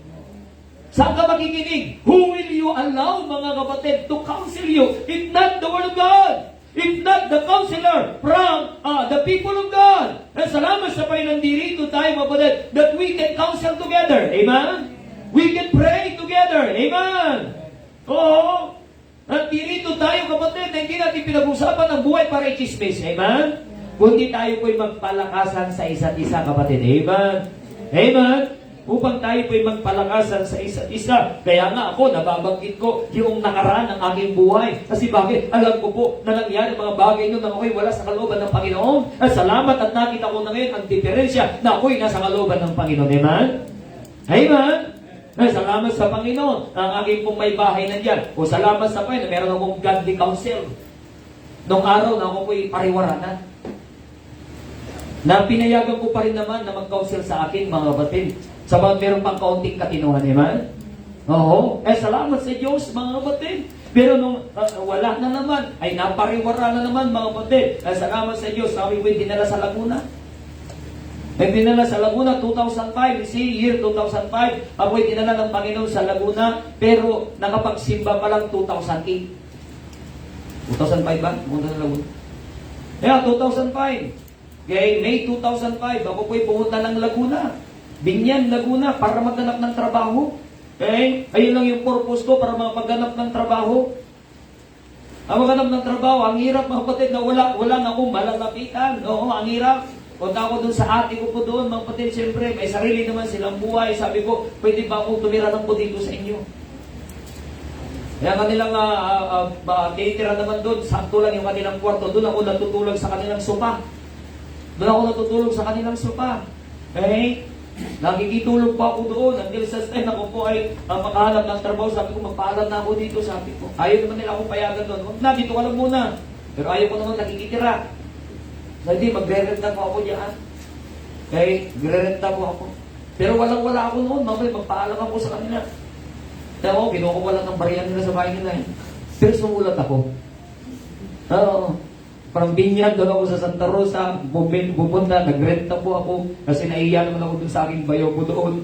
Saan ka makikinig? Who will you allow, mga kapatid, to counsel you? If not the Word of God. If not the counselor from the people of God. And salamat sa Panginoon, nandito tayo, mga kapatid, that we can counsel together. Amen? We can pray together. Amen? Oo. Nandito tayo, kapatid, na hindi natin pinag-usapan ang buhay para i-chismis. Amen? Kundi tayo po'y magpalakasan sa isa't isa, kapatid. Amen? Amen? Upang tayo po'y magpalakasan sa isa't isa. Kaya nga ako, nababanggit ko yung nakaraan ng aking buhay. Kasi bakit? Alam ko po na nangyari mga bagay noon na ako'y wala sa kalooban ng Panginoon. At salamat at nakita ko na ngayon ang diferensya na ako'y nasa kalooban ng Panginoon. Amen? Amen? Ay, salamat sa Panginoon. Ang aking pong may bahay nandiyan. O salamat sa Panginoon, meron akong godly counsel. Noong araw na ako po'y pariwaranan. Na pinayagan ko pa rin naman na mag-counsel sa akin, mga kapatid. Sabagat meron pang kaunting katinuhan, amen? Oo. Salamat sa Diyos, mga kapatid. Pero nung wala na naman, ay napariwara na naman mga kapatid. Salamat sa Diyos, kami po'y dinala sa Laguna. Nagdinala sa Laguna 2005, see, year 2005, ako'y dinala ng Panginoon sa Laguna, pero nakapagsimba pa lang 2008. 2005 ba? Pumunta sa Laguna. Yeah, 2005. Okay, May 2005, ako po'y pumunta ng Laguna. Binyan, Laguna, para maghanap ng trabaho. Okay? Ayun lang yung purpose ko, para maghanap ng trabaho. Ang maghanap ng trabaho, ang hirap mga kapatid na wala na akong malalapitan. Oo, ang hirap. Punta ako doon sa ate ko po doon, mga kapatid, siyempre, may sarili naman silang buhay. Sabi ko, pwede ba akong tumira ng po dito sa inyo? Kaya kanilang tinitira naman doon, sakto lang yung kanilang kwarto. Doon ako natutulog sa kanilang sopa. Doon ako natutulog sa kanilang sopa. Okay? Nakikitulog pa ako doon. Until sa time ako po ay makahanap ng trabaho. Sabi ko, magpaalam na ako dito. Sabi ko, ayaw naman nila akong payagan doon. Huwag na, dito ka lang muna. Pero ayaw ko naman nakikitira. Hindi, magre-renta po ako diyan. Okay? Magre-renta po ako. Pero walang-wala ako noon. Mamay, magpaalam ako sa kanila. Kaya ako, kinukuha lang ng bariyan nila sa bahay nila. Pero sumulat ako. Oo. Parang binyan, doon ako sa Santa Rosa, pupunta, nagrenta po ako kasi naiya naman ako doon sa aking bayo ko doon.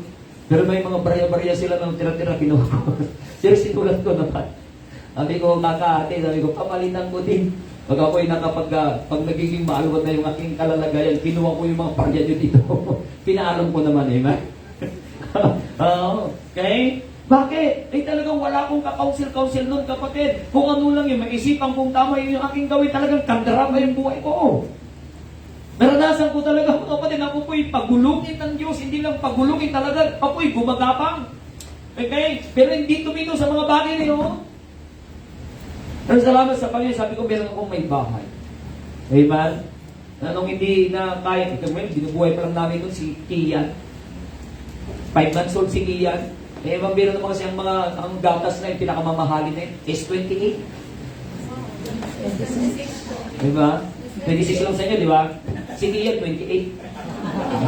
Pero may mga barya-barya sila ng tira-tira kinuha ko. Pero sinulat ko naman. Sabi ko, kakate, sabi ko, pamalitan ko din. Pag ako'y pag nagiging maaluan na yung aking kalalagayan, kinuha ko yung mga barya nyo dito. Pinaalam ko naman, amen? Okay? Bakit? Ay talagang wala akong ka-counsel nun, kapatid. Kung ano lang yung maisipan kong tama yung aking gawin, talagang kandarama yung buhay ko. Naranasan ko talaga, kapatid, ako po'y pagulungin ng Diyos. Hindi lang pagulungin talaga, ako'y gumagapang. Okay? Pero hindi tumino sa mga bagay na yun. Pero salamat sa Panginoon, sabi ko, meron akong may bahay. Amen? Nung hindi na kaya, binubuhay pa lang namin doon si Kian. 5 months old si Kian. Eh, mambiro naman kasi ang gatas na yung pinakamamahalin na yun, S28. Diba? 26 lang sa inyo, di ba? Sige yan, 28.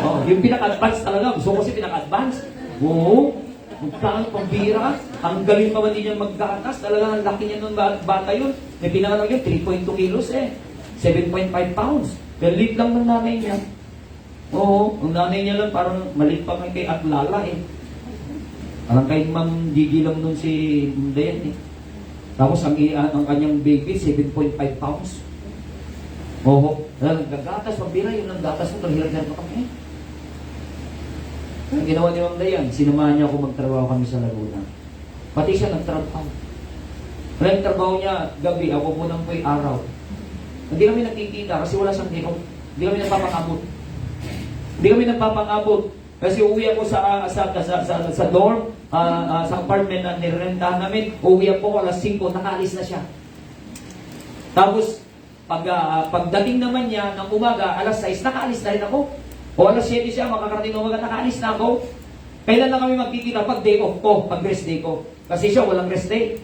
Oh, yung pinaka-advance talaga. Gusto ko kasi pinaka-advance. Oo. Magkaan, pambira. Ang galing pa man din niya maggatas. Talaga ang laki niya nung bata yun. May pinangalang yun, 3.2 kilos eh. 7.5 pounds. Pero lit lang ng nanay niya. Oo, ang nanay niya lang parang maliit pa kay Atlala eh. Parang kay Ma'am Gigi lang nun si Dayan eh. Tapos ang kanyang baby, 7.5 pounds. Oo. Nagagatas, pambira, yun ang gatas mo, hirap-hirap na kami. Ang ginawa ni Ma'am Dayan, sinamahan niya ako magtrabaho kami sa Laguna. Pati siya nagtrabaho. Ang trabaho niya, gabi, ako po nang po'y araw. Hindi kami nagkikita kasi wala siyang dito. Hindi kami nagpapakabot. Hindi kami nagpapakabot. Kasi uwi ako sa dorm, sa apartment na nirentahan namin, uwi ako alas 5, nakaalis na siya. Tapos, pagdating naman niya ng umaga, alas 6, nakaalis na rin ako. O alas 7 siya, makakarating ng umaga, nakaalis na ako. Kailan na kami magkikita? Pag day off ko, pag rest day ko. Kasi siya, walang rest day.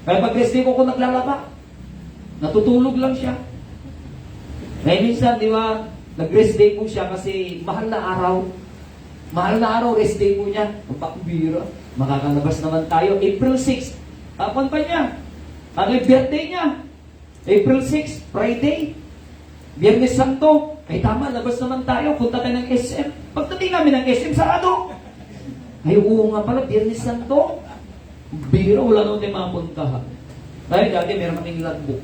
Kaya pag rest day ko, kung naglalaba, natutulog lang siya. Ngayon minsan, di ba, nag-rest day po siya kasi mahal na araw. Mahal na araw, rest day po niya. Ang pakbira. Makakalabas naman tayo. April 6. Tapon pa niya. Ang birthday niya. April 6, Friday. Biyernes Santo. Ay tama, labas naman tayo. Punta tayo ng SM. Pagdating namin ng SM, sarado. Ay oo nga pala, Biyernes Santo. Bira, wala naman tayo makapuntahan. Dahil dati meron kaming logbook.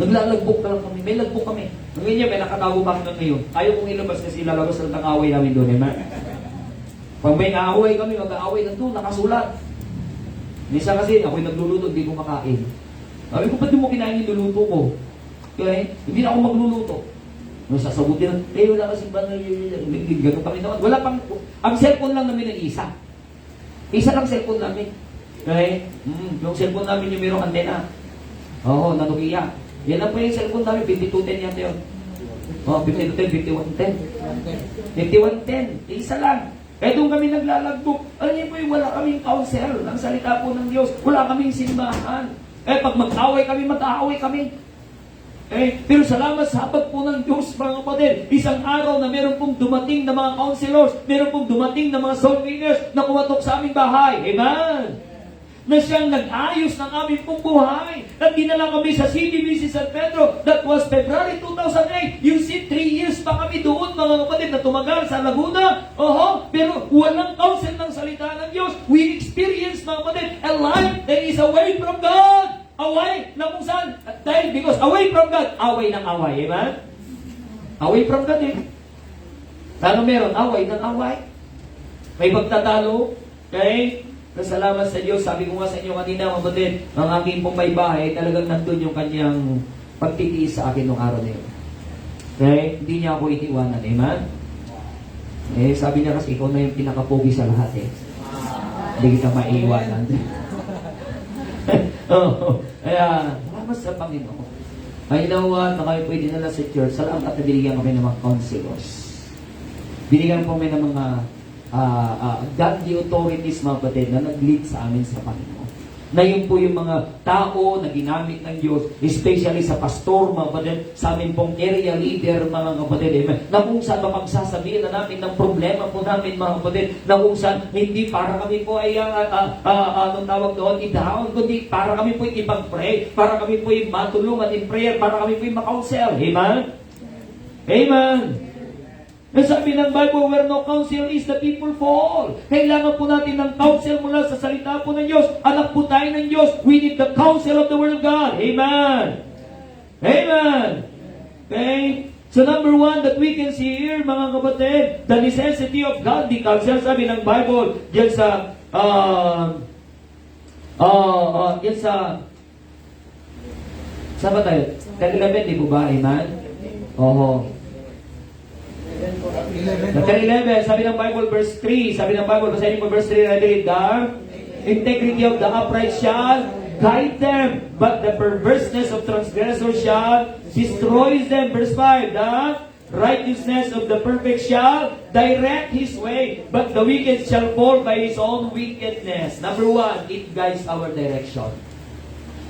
Naglalagbok na lang kami. May logbook kami. Ngayon niya, may nakatago pa kami ngayon. Ayaw kong ilabas kasi lalabas lang ang away namin doon. Pag may naaway kami, mag-aaway lang doon, nakasulat. Minsan kasi, ako'y nagluluto, hindi ko makain. Sabi ko, ba't di mo kinain yung luluto ko? Okay? Hindi na ako magluluto. Nung sasagutin, wala kasi ba gano'n kami naman. Wala pang, ang cellphone lang namin ng isa. Isa lang cellphone namin. Okay? Yung cellphone namin yung mayroong antena. Oo, na Nokia. Yan lang po yung cellphone namin, 5210 yata yun. Oo, 5210, 5110. Isa lang. Eh doon kami naglalagbok. Alam niyo po yung wala kaming counsel. Ang salita po ng Diyos. Wala kaming simbahan. Eh pag mag-away kami, mag-aaway kami. Pero salamat sa habag po ng Diyos, mga kapatid. Isang araw na meron pong dumating na mga counselors, meron pong dumating na mga soul winners na kumatok sa aming bahay. Amen! na siyang nag-ayos ng aming pong buhay. At dinala kami sa CDBC San Pedro. That was February 2008. You see, 3 years pa kami doon, mga kapatid, na tumagal sa Laguna. Pero walang counsel ng salita ng Diyos. We experienced, mga kapatid, a life that is away from God. Away na kung saan? Dahil because away from God, away ng away. Amen? Away from God Ano meron? Away ng away. May pagtatalo. Okay? Salamat sa Diyos. Sabi ko nga sa inyo kanina, mga kapatid, ang aking pong may bahay, talagang nandun yung kanyang pagtitiis sa akin nung araw na yun. Okay? Hindi niya ako iniwanan. Amen? Sabi niya kasi, ikaw na yung pinakapogi sa lahat Hindi kita maiiwanan. Kaya, salamat sa Panginoon. Ay, na kayo pwede na sa church. Salamat at binigyan kami ng mga counselors. Binigyan po kami ng mga godly authorities, mga kapatid, na nag-lead sa amin sa Panginoon. Na yun po yung mga tao na ginamit ng Diyos, especially sa pastor, mga kapatid, sa amin pong area leader, mga kapatid, na kung saan mapagsasabihin na namin ng problema po namin, mga kapatid, na kung saan hindi para kami po ay, anong tawag doon, i-down, kundi para kami po ipag-pray, para kami po matulungan in prayer, para kami po makounsel. Amen? Amen? And sabi ng Bible, where no counsel is, the people fall. Kailangan po natin ng counsel mula sa salita po ng Diyos. Anak po tayo ng Diyos. We need the counsel of the Word of God. Amen. Amen. Okay? So number 1 that we can see here, mga kapatid, the necessity of godly counsel. Sabi ng Bible, yan sa, saan ba tayo? 11, di po ba? Amen? Chapter 11, sabi ng Bible, verse 3. Sabi ng Bible, basahin mo verse 3, I read, the integrity of the upright shall guide them, but the perverseness of transgressors shall destroy them. Verse 5, the righteousness of the perfect shall direct his way, but the wicked shall fall by his own wickedness. Number 1, it guides our direction.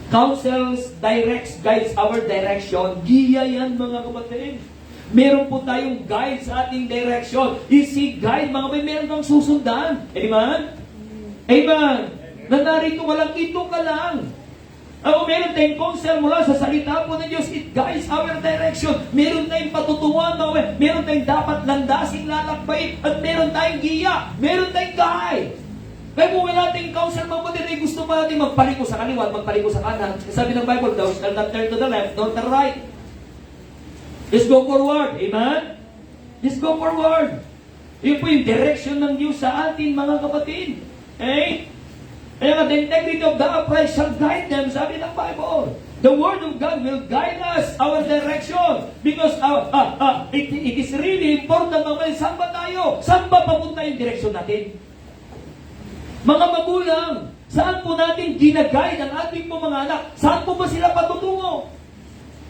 Counsels, guides our direction. Giya yan, mga kapatid. Meron po tayong guide sa ating direction. Easy guide, mga kapatid, meron kang susundan. Amen? Amen? Na narito ka lang, ito ka lang. Meron tayong counsel mula sa salita po ng Diyos. It guides our direction. Meron tayong patutuan, meron tayong dapat landasing lalakbay, at meron tayong giya. Meron tayong guide. Kaya kung wala tayong counsel, mga kapatid, gusto pa natin magpaliko sa kaliwa at magpaliko sa kanan. Sabi ng Bible, thou shalt not turn to the left, nor to the right. Just go forward. Amen? Just go forward. Yun po yung direction ng Diyos sa atin, mga kapatid. Okay? Kaya the integrity of the upright shall guide them, sabi ng Bible. The Word of God will guide us, our direction. Because it is really important, mga kapatid, saan ba tayo? Saan ba papunta yung direction natin? Mga magulang, saan po natin ginaguide ang ating po mga anak? Saan po ba sila patutungo?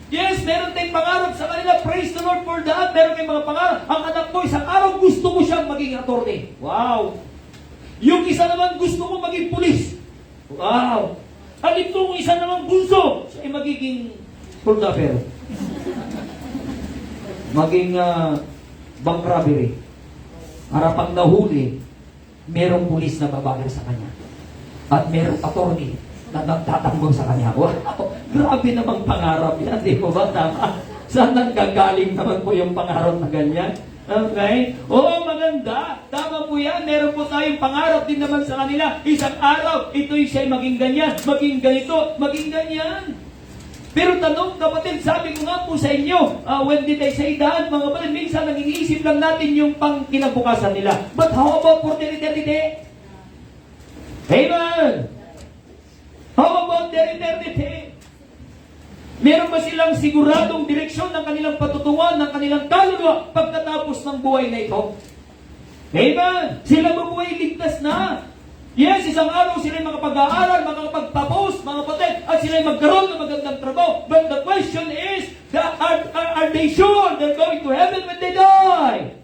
Yes, meron tayong pangarap sa kanila. Praise the Lord for that. Meron tayong mga pangarap. Ang anak ko, isang araw gusto ko siyang maging attorney. Wow! Yung isa naman gusto ko maging pulis. Wow! At itong isa naman bunso, siya ay magiging puldaper. Maging bank robbery. Para pag nahuli, merong pulis na babagal sa kanya. At merong attorney na nagtatanggol sa kanya. Wow! Grabe namang pangarap yan, di po ba? Tama? Saan nanggagaling naman po yung pangarap na ganyan? Okay? Oo, maganda. Tama po yan. Meron po tayong pangarap din naman sa kanila. Isang araw, ito'y siya'y maging ganyan, maging ganito, maging ganyan. Pero tanong, kapatid, sabi ko nga po sa inyo, when did I say that, mga kapatid, minsan nag-iisip lang natin yung pang kinabukasan nila. But how about for their eternity? Amen! How about their eternity? Meron ba silang siguradong direksyon ng kanilang patutungan, ng kanilang kaluluwa pagkatapos ng buhay na ito? Amen! Sila mabuhay ligtas na. Yes, isang araw sila makapag-aaral, makapagtapos, mga kapatid, at sila magkaroon ng magandang trabaho. But the question is, are they sure they're going to heaven when they die?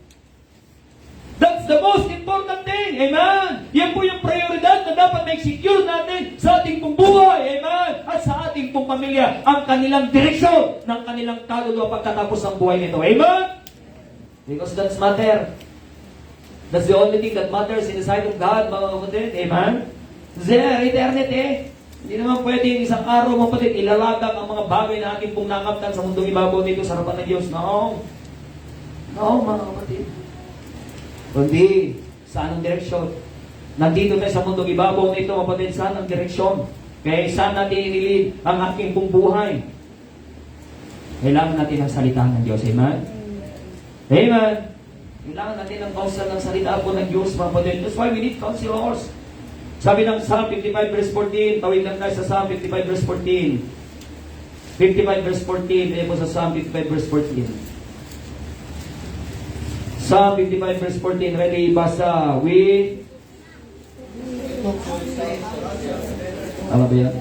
That's the most important thing. Amen? Yan po yung prioridad na dapat ma-secure natin sa ating pong buhay. Amen? At sa ating pong pamilya, ang kanilang direksyon ng kanilang kaluluwa pagkatapos ng buhay nito. Amen? Because that's matter. That's the only thing that matters in the sight of God, mga kapatid. Amen? there, eternity. Hindi naman pwedeng isang araw mapatid, ilalagak ang mga bagay na ating pong nakaptan sa mundong ibabaw nito sa harapan ng Diyos. No. No, mga kapatid. Kundi, saan ang direksyon? Nandito tayo sa mundong ibabaw nito, kapatid, saan ang direksyon? Kaya saan natin inilid ang aking pong buhay? Kailangan natin ang salita ng Diyos. Amen? Amen? Kailangan natin ang counsel ng salita po ng Diyos, mga kapatid. That's why we need counselors. Sabi ng Psalm 55 verse 14, tawid lang tayo sa Psalm 55 verse 14. 55 verse 14, tayo po sa Psalm 55 verse 14. Psalm 55 verse 14, ready, basa, with... Tama ba yan?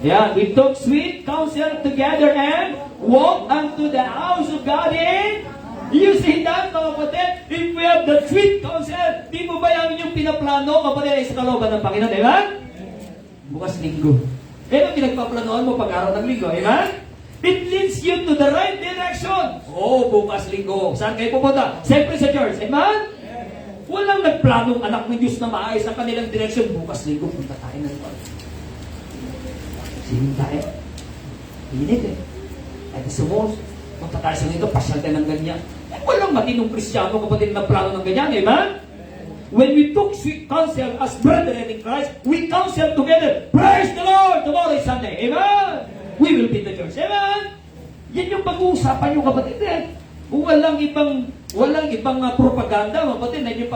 Yeah, we took sweet counsel together and walked unto the house of God in... You see that, mga kapatid? If we have the sweet counsel, di mo ba yung inyong pinaplano, kapatid, ay sa kalooban ng Panginoon, amen? Bukas linggo. Eh, ang pinagpaplanoan mo pag-araw ng linggo, amen? It leads you to the right direction. Oh, bukas linggo. Saan kayo pupunta? Siyempre sa church, amen? Walang nagplanong anak ng Diyos na maayos ang kanilang direksyon. Bukas linggo, punta tayo na naman. Sinin tayo. Init eh. Ay, sumos. Punta tayo sa nito, pasyal tayo ng ganyan. Eh, walang matinong Kristyano kapatid na plano ng ganyan, amen? When we took sweet counsel as brethren in Christ, we counsel together. Praise the Lord! Tomorrow is Sunday, amen? We will be the church, amen? Yan yung pag-uusapan yung kapatid eh. Walang ibang propaganda, kapatid, na yung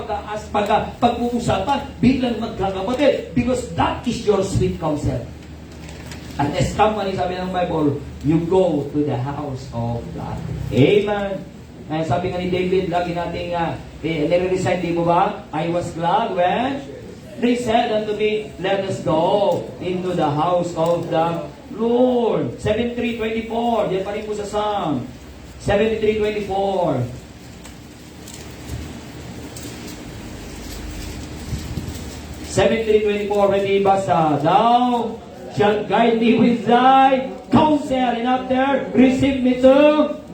pag-uusapan bilang magkakapatid. Because that is your sweet counsel. And as company, sabi ng Bible, you go to the house of God. Amen. Ay, sabi nga ni David, lagi nating nire-recite, di mo ba? I was glad when they said unto me, let us go into the house of the Lord. 73:24. Diyan pa rin po sa Psalm. 73:24. 73:24. Ready, basa. Thou shalt guide me with thy counsel, and after receive me to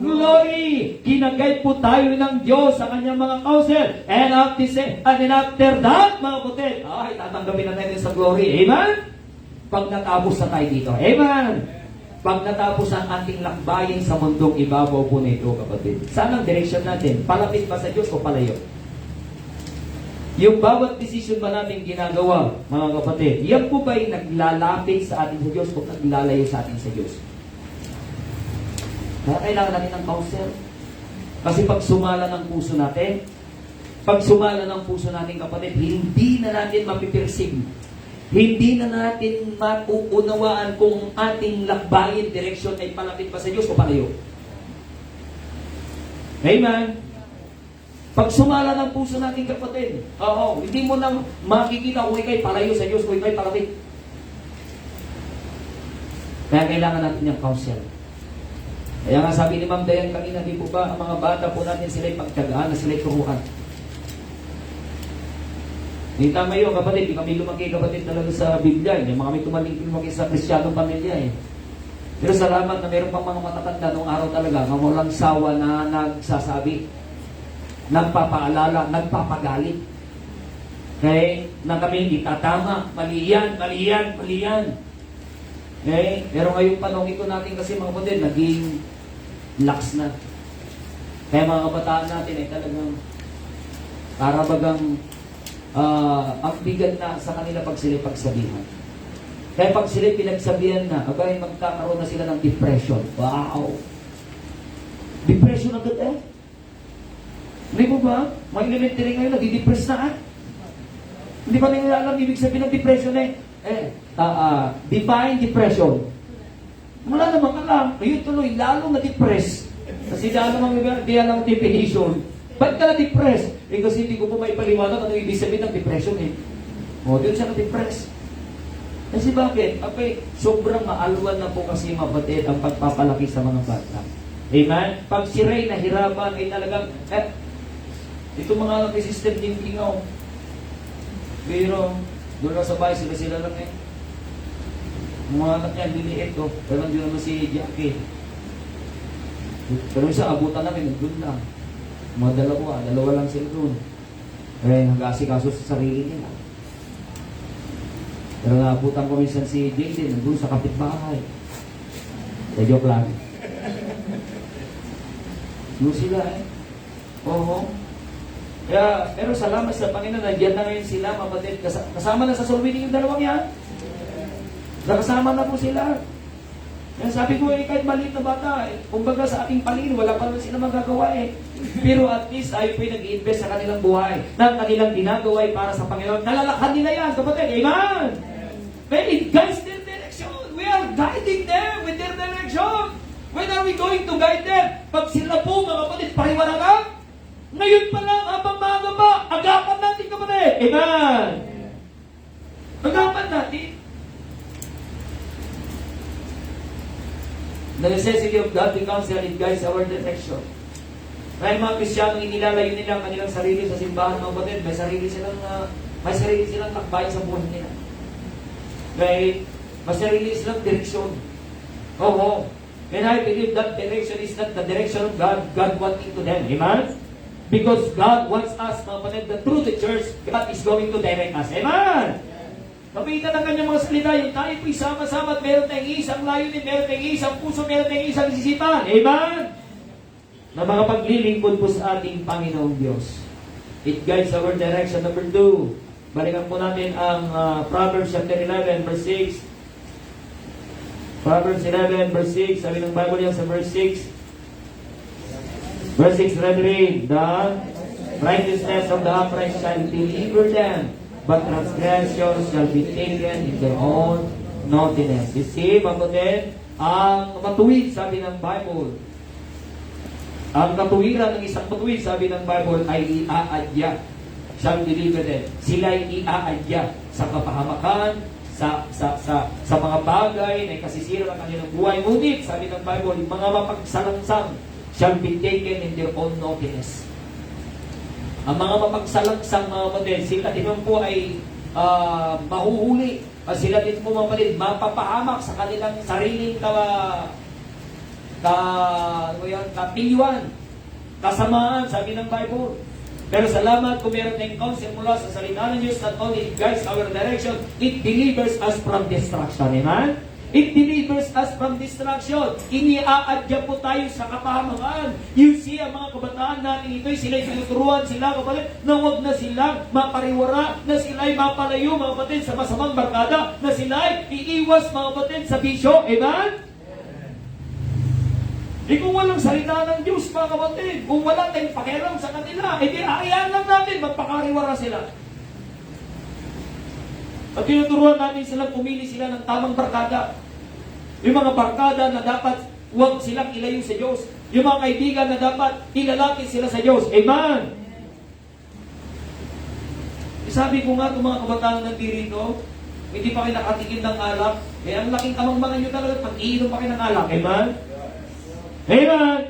glory. Kinagay po tayo ng Diyos sa kanyang mga counsel. And after that, mga kapatid, ay, tatanggapin na natin sa glory. Amen? Pag natapos na tayo dito. Amen? Pag natapos ang ating lakbayin sa mundong ibabaw po nito, kapatid. Saan ang direction natin? Palapit ba sa Diyos o palayo? Yung bawat decision ba natin ginagawa, mga kapatid, yan po ba yung naglalapit sa atin sa Diyos o naglalayo sa atin sa Diyos? Kaya kailangan natin ng counsel. Kasi pag sumala ng puso natin, kapatid, hindi na natin mapipirsig. Hindi na natin mauunawaan kung ating lakbayin, direksyon ay palapit pa sa Diyos o palayo. Amen? Pag sumala ng puso natin, kapatid, hindi mo nang makikita kung ikay palayo sa Diyos, kung ikay palapit. Kaya kailangan natin yung counsel. Kaya nga sabi ni Ma'am Dayan kanina, di po ba, ang mga bata po natin sila'y pagtyagaan na sila'y turuan. Hindi tama yun, kapatid, di kami lumaki, kapatid, talaga sa Biblia. Hindi kami lumaki sa Kristiyanong pamilya eh. Pero salamat na meron pang mga matatanda noong araw talaga, na walang sawa na nagsasabi, nagpapaalala, nagpapagalit. Okay? Na kami hindi tatama, mali yan. Okay? Pero ngayong panahon ito natin kasi mga kapatid, naging lax na. Kaya mga kabataan natin ay talagang karabagang ang bigat na sa kanila pag sila pagsabihan. Kaya pag sila pinagsabihan na, abay magkakaroon na sila ng depression. Wow! Depression agad eh? Hindi mo ba? Mga elementary ngayon, nadi-depress na Hindi pa nila alam ibig sabihin ng depression divine depression. Wala namang alam. Ngayon tuloy, lalo na-depress. Kasi di alam definition. Ba't ka na-depress? Kasi hindi ko po maipaliwanag ano ibig sabihin ng depression doon siya na-depress. Kasi bakit? Sobrang maalwan na po kasi mabatid ang pagpapalaki sa mga bata. Amen? Pag si Ray nahirapan ay talagang ito mga system thinking pero doon lang sa bahay sila lang mga anak niya liliit pero hindi naman si Jackie. Pero isa abutan namin doon lang mga dalawa lang sila doon nag-asikaso sa sarili nila. Pero naabutan ko minsan si Jaden, nandun sa kapitbahay. Joke lang. Doon sila eh. Oo. Kaya, pero salamat sa Panginoon, nandiyan na ngayon sila, kapatid. Kasama na sa soul winning yung dalawang yan. Nakasama na po sila. Kaya sabi ko, kahit maliit na bata, kumbaga sa ating paligid, wala pa naman sila magagawa eh. Pero at least ay po nag-i-invest sa kanilang buhay, na kanilang ginagawa ay para sa Panginoon. Nalalakhan nila yan, kapatid. Amen! But it guides their direction. We are guiding them with their direction. When are we going to guide them? Pag sila po, mga kapatid, pariwara ka, ngayon pa lang, habang maaga pa, agapan natin, kapatid. Amen! Agapan natin. The necessity of godly counsel, it guides our direction. Dahil mga Kristiyanong inilalayo nila ang kanilang sarili sa simbahan, mga kapatid, may sarili silang takbayan sa buhay nila. Right? May sarili silang direksyon. Oo. And I believe that direction is not the direction of God. God wanting to them. Amen? Because God wants us, mga kapatid, that through the church, God is going to direct us. Amen? Kapitan ng kanyang mga salita, yung tayo po'y sama-sama at meron tayong isang layunin, meron tayong isang puso, meron tayong isang isipan. Amen? Na mga paglilingkod po sa ating Panginoong Diyos. It guides our direction. Number 2, balikan po natin ang Proverbs chapter 11, verse 6. Proverbs 11, verse 6. Sabi ng Bible yan sa verse 6. Verse 6, read. The righteousness of the upright shall deliver them, but transgressions shall be taken in their own naughtiness. You see, kapatid, ang matuwid, sabi ng Bible, ang katuwiran ng isang matuwid, sabi ng Bible, ay iaadya. Shall deliver them. Sila ay iaadya sa kapahamakan, sa mga bagay na kasisira ng kanilang buhay. Ngunit, sabi ng Bible, yung mga mapagsalangsang shall be taken in their own naughtiness. Ang mga mapagsalangsang mga kapatid, sila din po ay mahuhuli. Sila din po mga kapatid, mapapahamak sa kanilang sariling kapiliwan, kasamaan, sabi ng Bible. Pero salamat kung meron tayong counsel mula sa salita ng Diyos, not only it guides our direction, it delivers us from destruction. Amen? It delivers us from destruction. Iniaadya po tayo sa kapahamakan. You see, ang mga kabataan natin ito'y sila'y tinuturuan sila, kapatid, na huwag na silang mapariwara, na sila'y mapalayo, mga kapatid, sa masamang barkada, na sila'y iiwas, mga kapatid, sa bisyo. Amen? Kung walang salita ng Diyos, mga kapatid, kung wala tayong pakialam sa kanila, di hayaan lang natin, magpakariwara sila. At tinuturuan natin silang pumili sila ng tamang barkada. Yung mga barkada na dapat huwag silang ilayo sa Diyos. Yung mga kaibigan na dapat ilalapit sila sa Diyos. Amen! Sabi ko nga itong mga kabataan ng dirito, hindi pa kayo nakatikim ng alak, ang laking kamangmangan nyo talaga pag iinom pa kayo ng alak. Amen? Amen!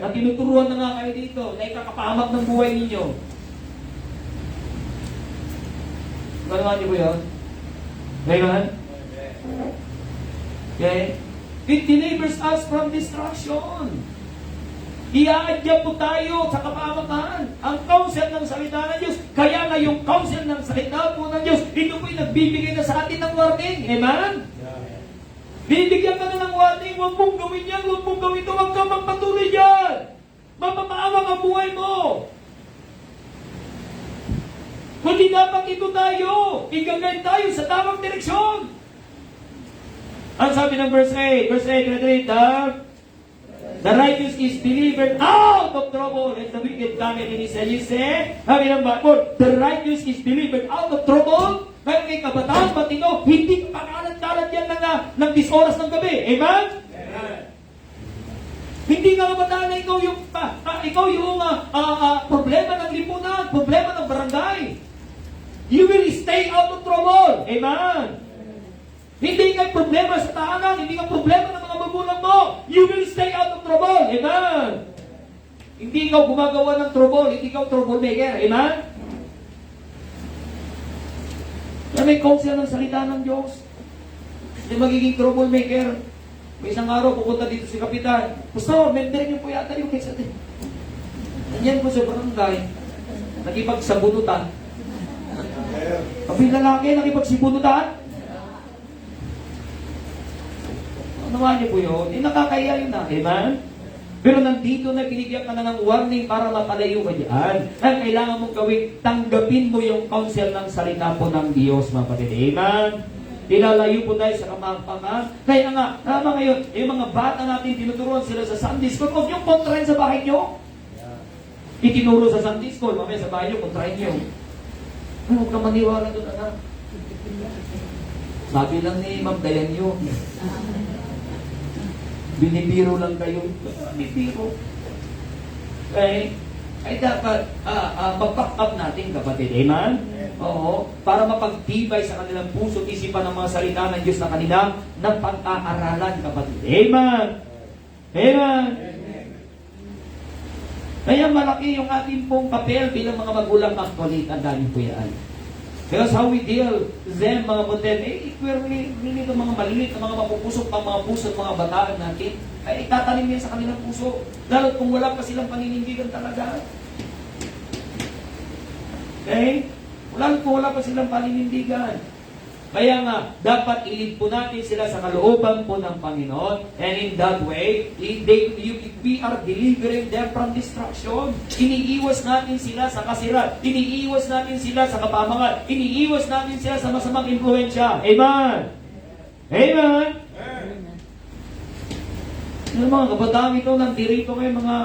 Na tinuturuan na nga kayo dito, na ikakapahamak ng buhay ninyo. Gano'n niyo po yun? Amen? Okay? It delivers us from destruction. Iaadya po tayo sa kapahamakan. Ang counsel ng salita ng Diyos. Kaya nga yung counsel ng salita po ng Diyos, ito po'y nagbibigay na sa atin ng warning. Amen? Bibigyan ka na ng warning, huwag mong gawin yan, huwag mong gawin ito, huwag kang magpatuloy dyan. Mapapaawang ang buhay mo. Kundi dapat ito tayo, igagay tayo sa tamang direksyon. Ang sabi ng verse 8, read, the righteous is delivered out of trouble, and the wicked cometh in his say, sabi ng Bible, the righteous is delivered out of trouble. Kaya may kabataan, matino, hindi pakalat-kalat yan ng 10 oras ng gabi. Amen? Amen. Hindi nga kabataan na ikaw yung problema ng lipunan, problema ng barangay. You will stay out of trouble. Amen? Hindi ka problema sa tahanan, hindi ka problema ng mga magulang mo. You will stay out of trouble. Amen? Hindi ikaw gumagawa ng trouble, hindi ikaw troublemaker. Amen? Na may counsel ng salita ng Diyos. Hindi magiging troublemaker. May isang araw, pupunta dito si Kapitan. Pastor, mentorin niyo po yata yung next natin. Nandiyan po sa barangay. Nakipagsabunutan. Kapag lalaki, nakipagsibunutan. Unawa niyo po yun. Nakakaya yun na. Amen? Pero nandito na binigyan ka na ng warning para mapalayo ka diyan. Ang kailangan mong gawin, tanggapin mo yung counsel ng salita po ng Diyos, mga kapatid. Amen? Ilalayo po tayo sa kamangpangan. Kaya nga, tama ngayon, yung mga bata natin, tinuturuan sila sa Sunday School. Huwag niyong kontrahin sa bahay niyo. Itinuro sa Sunday School, mamaya sa bahay niyo, kontrahin niyo. Huwag ka maniwala doon, anak. Sabi lang ni Ma'am Dayan yun. Binibiro lang kayo. Binibiro. Ay dapat mag-pack up natin, kapatid. Amen? Oo. Para mapagtibay sa kanilang puso at isipan ng mga salita ng Diyos na kanilang napag-aaralan, kapatid. Amen? Amen? Kaya malaki yung ating pong papel bilang mga magulang actually. Tandaan po yan. Because how we deal them, mga kapatid, really itong mga malilit na mga mapupusok pang mga puso at mga bataan natin, ay itatanim yan sa kanilang puso. Lalo kung wala pa silang paninindigan talaga. Okay? Wala pa silang paninindigan. Kaya nga, dapat ilid po natin sila sa kalooban po ng Panginoon. And in that way, we are delivering them from destruction. Iniiwas natin sila sa kasiran. Iniiwas natin sila sa kapamangan. Iniiwas natin sila sa masamang impluensya. Amen? Amen? Yung mga kabataan ito, nandirito kayo mga...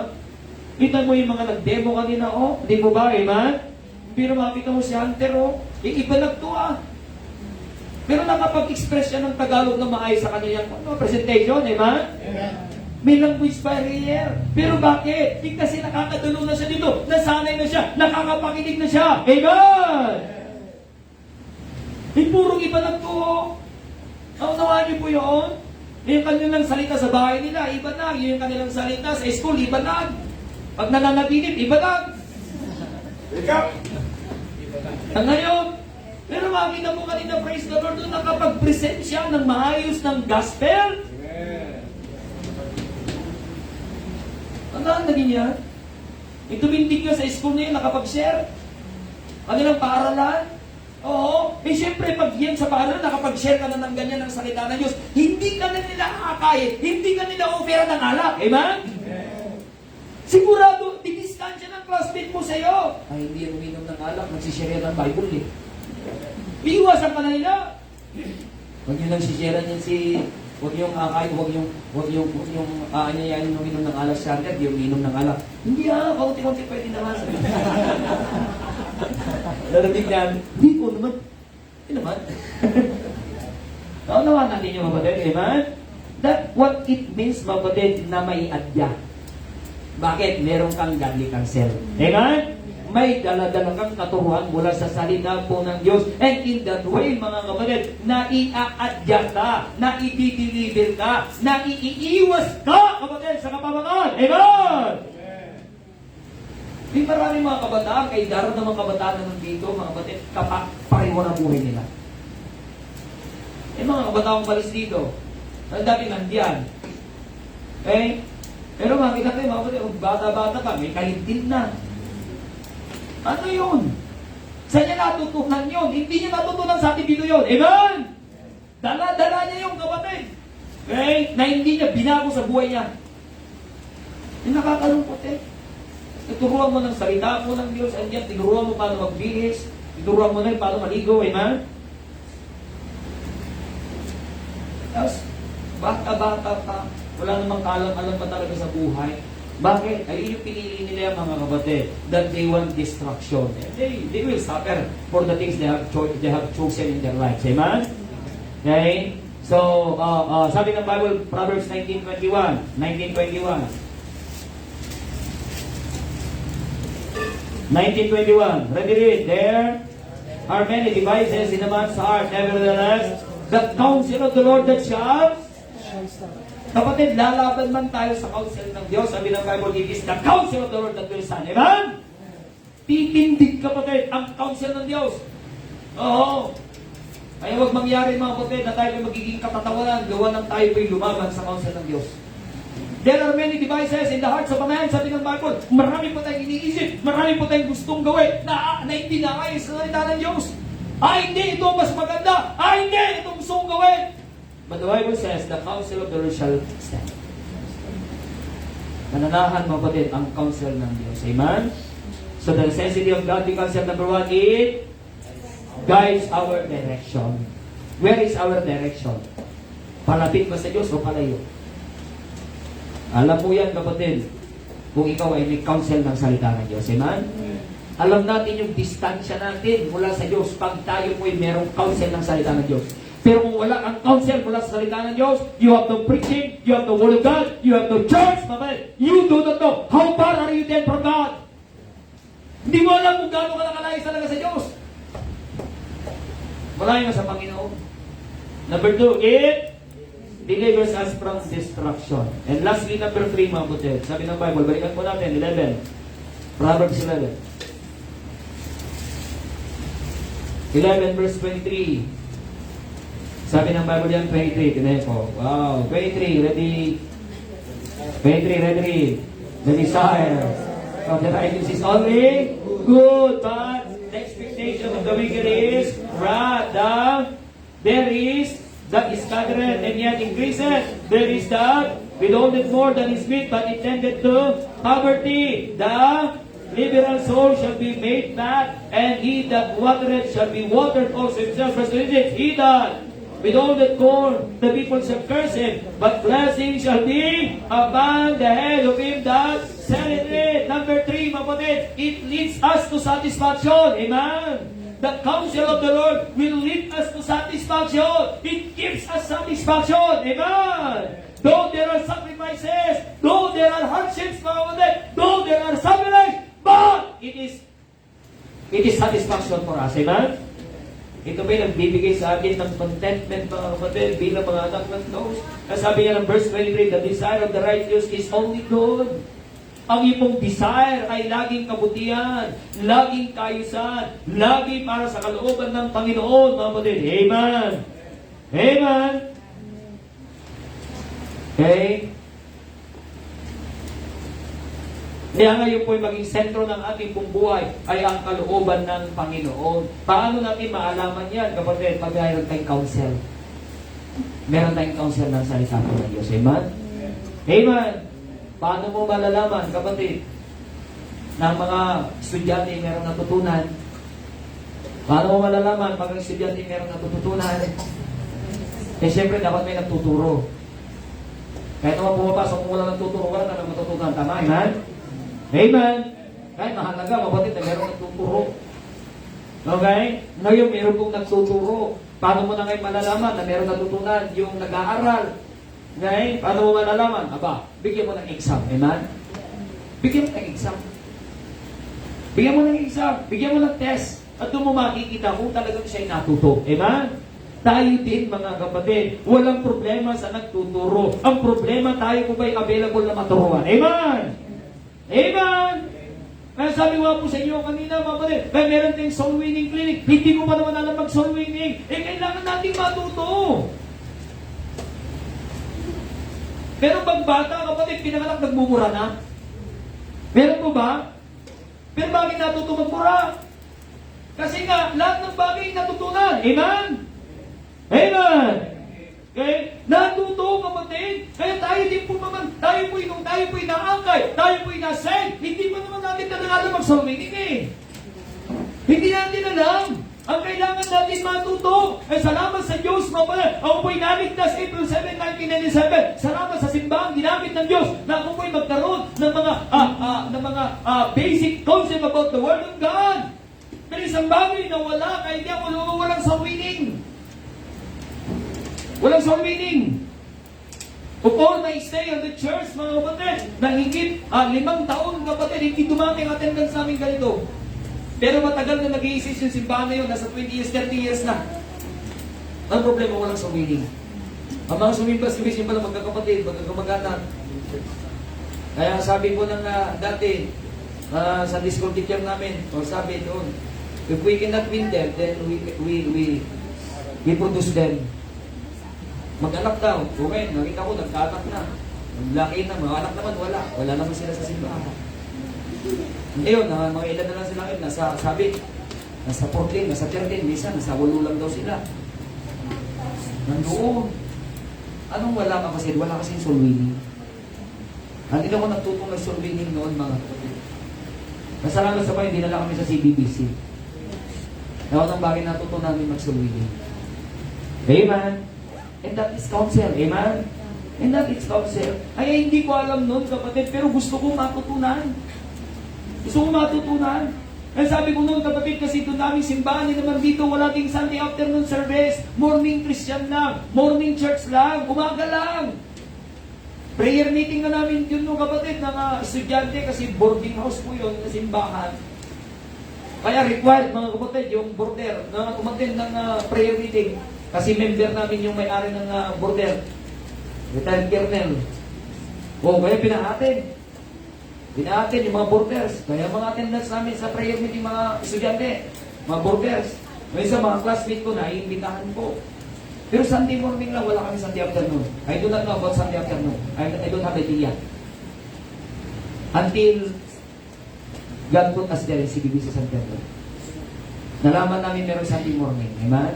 Kita mo yung mga nag-demo kanina, oh? Di mo ba? Amen? Pero makita mo si Hunter, oh? Iba nagtuwa. Pero nakapag-express siya ng Tagalog na maayos sa kanyang presentation, amen? May language barrier. Pero bakit? Hindi kasi nakakadulong na siya dito. Nasanay na siya. Nakakapakinig na siya. Amen! Purong iba lang to. Naunawaan niyo po yun? Yung kanilang salita sa bahay nila, iba na. Yung kanilang salita sa school, iba na. Pag nananaginip, iba na. Ikaw! Ngayon, pero makita mo kanina, praise the Lord, doon nakapag-present siya ng maayos ng gospel. Ang naging yan? Itumindig ka sa school na yun, nakapag-share. Kanilang paaralan. Oo. Siyempre, pag yan sa paaralan, nakapag-share ka na ng ganyan ng salita ng Diyos, hindi ka na nila akakain, hindi ka nila ofera ng alak. Amen? Sigurado, didistansya ng classmate mo sa'yo. Ay, hindi yan uminom ng alak, nagsishare yan ng Bible eh. Iwasan ka na nila. Huwag nyo nang sisyaran yan huwag yung kahit huwag yung aanyayain nung inom ng alak sa atin, yung inom ng alak. Hindi kaunti-kaunti pwede naman. Narating yan, hindi ko naman. Hindi naman. Naunawaan natin yung kapatid, amen? That what it means, kapatid, na may adya. Bakit? Meron kang godly counsel. Amen? May dala-dala kang katuruan mula sa salita po ng Diyos. And in that way, mga kapatid, naiaadya ka, naidideliver ka, naiiiwas ka, kapatid, sa kapamangan. Amen! Di marami mga kabataan, kay darat ng mga kabataan na nandito, mga kapatid, pareho na buhay nila. Mga kabataang balis dito, ang dati nandiyan. Okay? Pero makita kayo, mga kapatid, bata-bata pa, may kalintin na. Ano yun? Saan niya natutunan yun? Hindi niya natutunan sa ating dito yun. Amen? Dala-dala niya yung kapatid. Okay? Na hindi niya binago sa buhay niya. Yung nakakalungkot eh. Ituruan mo ng salita po ng Diyos, and yet tinuruan mo paano magbihis, tinuruan mo na yung paano maligo, amen? Tapos, bata-bata pa, wala namang kalam-alam pa talaga sa buhay. Bakit? Ay yung pinili nila yung mga kapatid that they want destruction. They will suffer for the things they have chosen in their lives. Amen? Okay? So, sabi ng Bible, Proverbs 19:21. 19:21. 19:21. Ready read. There are many devices in a man's heart. Nevertheless, the counsel of the Lord that shall kapatid, lalaban man tayo sa counsel ng Diyos. Sabi ng Bible, it is the counsel of the Lord that will stand. Amen? Titindig, kapatid, ang counsel ng Diyos. Oo. Kaya huwag mangyari, mga kapatid, na tayo magiging katatawanan, gawa ng tayo po'y lumaban sa counsel ng Diyos. There are many devices in the hearts of a man, sabi ng Bible. Marami po tayong iniisip, marami po tayong gustong gawin na hindi nakayos sa salita ng Diyos. Hindi, ito mas maganda. Hindi, ito gusto kong gawin. But the Bible says, the counsel of the Lord shall stand. Nananahan mga kapatid ang counsel ng Diyos. Amen? So the necessity of godly counsel, number one, it guides our direction. Where is our direction? Palapit ba sa Diyos o palayo? Alam mo yan kapatid, kung ikaw ay may counsel ng salita ng Diyos. Amen? Alam natin yung distansya natin mula sa Diyos pag tayo po ay merong counsel ng salita ng Diyos. Pero kung wala kang counsel mula sa salita ng Diyos, you have no preaching, you have no word of God, you have no church, kapatid. You do not know how far are you then from God. Hindi mo alam kung gaano ka nakalayo talaga sa Diyos. Malayo na sa Panginoon. Number 2, it delivers us from destruction. And lastly, number 3, mga kapatid. Sabi ng Bible, balikan po natin, 11. Proverbs 11. 11 verse 23. Sabi ng Bible yan, 23. Tinayin ko. Wow. 23, ready. 23, ready. The desire of the righteous is only good, but the expectation of the wicked is wrath. There is that is scattered and yet increaseth. There is that withholdeth more than is meet, but intended to poverty. The liberal soul shall be made fat, and he that watereth shall be watered also himself. Verse 26, he that withholdeth corn, the people shall curse him, but blessing shall be upon the head of him that selleth it. Number 3, mga kapatid, it leads us to satisfaction. Amen. The counsel of the Lord will lead us to satisfaction. It gives us satisfaction. Amen. Though there are sacrifices, though there are hardships, mga kapatid, though there are sufferings, but it is satisfaction for us. Amen? Ito ba'y nagbibigay sa atin ng contentment, mga kapatid, bilang mga anak ng Diyos? Sabi niya ng verse 23, the desire of the righteous is only good. Ang iyong desire ay laging kabutihan, laging kaayusan, lagi para sa kalooban ng Panginoon, mga kapatid. Amen? Amen? Okay? Kaya ngayon po maging sentro ng ating pong buhay ay ang kalooban ng Panginoon. Paano natin maalaman yan, kapatid, pag mayroon tayong counsel? Meron tayong counsel ng salita ng Diyos. Amen? Amen? Paano mo malalaman, kapatid, na mga estudyante meron natutunan? Paano mo malalaman pag ang estudyante meron natutunan? Eh, siyempre, dapat may nagtuturo. Kahit naman pumapasok kung wala nagtuturo, wala na matutunan. Tama, amen? Amen. Kahit mahalaga, kapatid, na meron nagtuturo. Okay? Ngayon, meron pong nagtuturo. Paano mo na ngayon malalaman na meron natutunan yung nag-aaral? Okay? Paano mo malalaman? Aba, bigyan mo ng exam. Amen? Bigyan mo ng exam. Bigyan mo ng exam. Bigyan mo ng test. At doon mo makikita kung talagang siya'y natuto. Amen? Tayo din, mga kapatid, walang problema sa nagtuturo. Ang problema, tayo po ba'y available na maturuan? Amen? Amen! Kaya sabi ko po sa inyo kanina, mga kapatid, kaya meron tayong soul winning clinic. Hindi mo pa naman alam mag-soul winning. Eh, kailangan natin matuto. Pero pag bata, kapatid, pinanganak nagmumura na. Meron mo ba? Pero bakit natuto magmura? Kasi nga, lahat ng bagay natutunan. Amen? Amen! Okay? Natuto, kapatid. Kaya tayo din po naman, tayo po'y naangkay, tayo po'y nasend. Hindi pa naman natin alam mag-solving eh. Hindi natin alam. Ang kailangan natin matuto. Eh, salamat sa Diyos, mga kapatid. Ako po'y naligtas April 7, 1997. Salamat sa simbahang ginamit ng Diyos na ako po'y magkaroon ng mga basic concept about the Word of God. Pero isang bagay na wala, kaya hindi ako walang soul winning. Walang soul winning. Of all my stay on the church, mga kapatid, na higit 5 taon, kapatid, hindi dumating attendance namin ganito. Pero matagal na nag-i-exist yung simbahan na yun, nasa 20 years, 30 years na. Ang problema, walang soul winning. Ang mga sumimbas, ibig pala magkakapatid, magkakamag-anak. Kaya sabi ko nang dati, sa discord teacher namin, o sabi doon, if we cannot win them, then we produce them. Mag-anak daw. Okay, nakita ko, nagkaanak na. Laki na, mga anak naman, wala. Wala naman sila sa simbahan. Ngayon, mga ilan na lang sila ngayon, nasa 14, nasa 13, minsan, nasa 8 lang daw sila. Nandoon. Anong wala ka kasi? Wala kasing soul winning. Hindi ako nagtutong ng soul winning noon, mga kapatid. Masalamat sa bahay, dinala kami sa CBBC. Naon ang bagay natuto namin mag-soul winning. Amen? And that is counsel. Amen? And that is counsel. Ay, hindi ko alam noon, kapatid, pero gusto ko matutunan. Gusto ko matutunan. Kaya sabi ko noon, kapatid, kasi doon namin simbahan naman dito, wala ding Sunday afternoon service. Morning Christian lang. Morning church lang. Umaga lang. Prayer meeting na namin yun, no, kapatid, ng estudyante, kasi boarding house po yun, na simbahan. Kaya required, mga kapatid, yung border, na umattend ng prayer meeting. Kasi member namin yung may-ari ng border. Retired Colonel. O, kaya pinaatin. Pinaatin yung mga borders. Kaya mga attendance namin sa prayer meeting, mga estudyante, mga borders. Ngayon sa mga classmate ko, naiimbitahan ko. Pero Sunday morning lang, wala kami Sunday afternoon. I do not know about Sunday afternoon. I don't have idea. Until God put us there in CBBC San Pedro. Nalaman namin meron Sunday morning. Amen?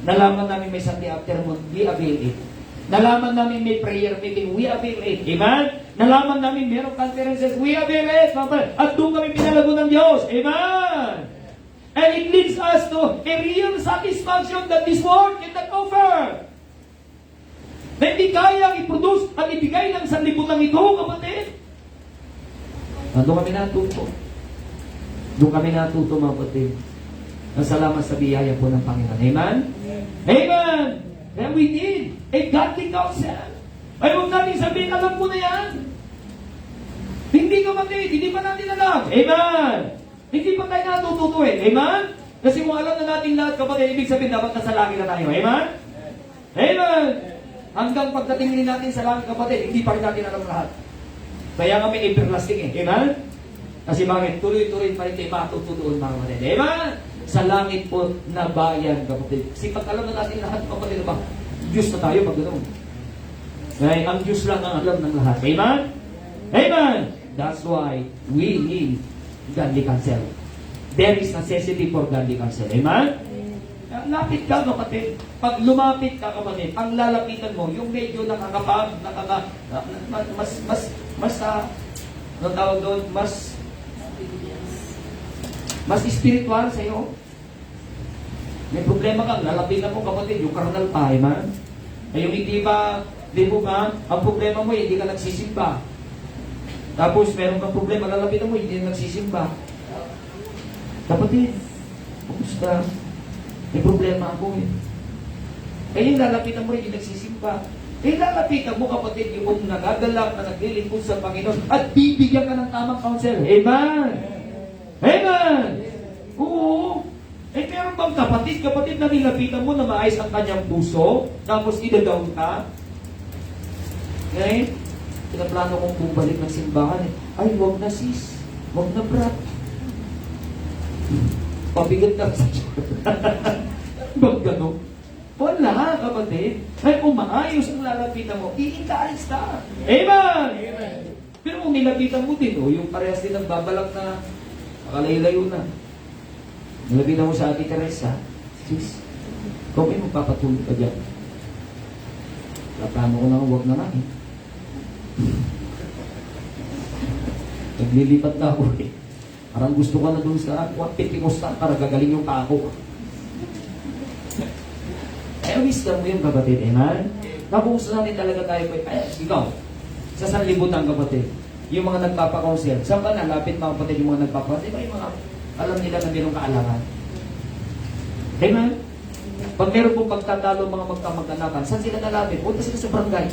Nalaman namin may Sunday afternoon. We avail it. Nalaman namin may prayer meeting. We avail it. Amen? Nalaman namin meron conferences. We avail it. At doon kami pinalago ng Diyos. Amen? And it leads us to a real satisfaction that this world cannot offer. Na hindi kayang i-produce at ibigay ng sanlibutan ito, kapatid. Doon kami natuto. Doon kami natuto, mga kapatid. Salamat sa biyaya po ng Panginoon. Amen? Amen! And we need a godly counsel. Ay, huwag natin sabihin, alam ko na yan. Hindi, kapatid. Hindi pa natin alam. Amen! Hindi pa tayo natututuin. Amen? Kasi kung alam na natin lahat, kapatid, ibig sabihin dapat nasa langit na tayo. Amen? Amen! Hanggang pagdating natin sa langit, kapatid, hindi pa rin natin alam lahat. Kaya nga may everlasting eh. Amen? Kasi bakit? Tuloy-tuloy pa rin tayo matututuin, mga kapatid. Amen? Sa langit po na bayan, kapatid. Kasi pag alam na natin lahat, kapatid, ba? Diyos na tayo, mag-ganoon. Kaya ang Diyos lang ang alam ng lahat. Amen? Amen! That's why we need godly counsel. There is necessity for godly counsel. Amen? Lapit ka, kapatid. Pag lumapit ka, kapatid, ang lalapitan mo, yung medyo nakakapag, anong tawag doon, mas spiritual sa'yo. May problema ka, lalapitan mo, kapatid, yung carnal pa, amen? Ay, yung hindi ba, di mo ba, ang problema mo, hindi ka nagsisimba. Tapos, meron kang problema, lalapitan mo, hindi na nagsisimba. Kapatid, kumusta? May problema ako eh. Yung lalapitan mo, hindi nagsisimba. Lalapitan mo, kapatid, yung nagagalak na naglilingkod sa Panginoon at bibigyan ka ng tamang counsel. Amen! Amen! Oo. Meron bang kapatid na nilapitan mo na maayos ang kanyang puso, tapos idadaw ka? Okay? Pinaplano kong bumalik ng simbahan eh. Ay, wag na sis. Wag na brat. Pabigat na sa bag gano'n. Wala, kapatid. Ay, kung maayos ang lalapitan mo, i-encourage ka. Amen! Amen! Pero kung nilapitan mo din, yung parehas din ang babalak na makalayo-layo na. Nilapitan mo sa Ate Teresa, sis, kung may magpapatuloy ka dyan. Plano ko na, wag na eh. Naglilipat na ako eh. Parang gusto ko na doon sa Pentecostal para gagaling yung kako. Kaya wisdom mo yung kapatid, amen? Nabuhusan natin talaga tayo po. Ay, ikaw, sa sanlibutan kapatid, yung mga nagpapakonsel, saan ba nalapit mga kapatid yung mga nagpapakonsel? Yung mga alam nila na mayroong kaalangan. Amen? Pag meron pong pagtatalo mga magkamag-anakan, saan sila nalapit? Punta sila sa barangay.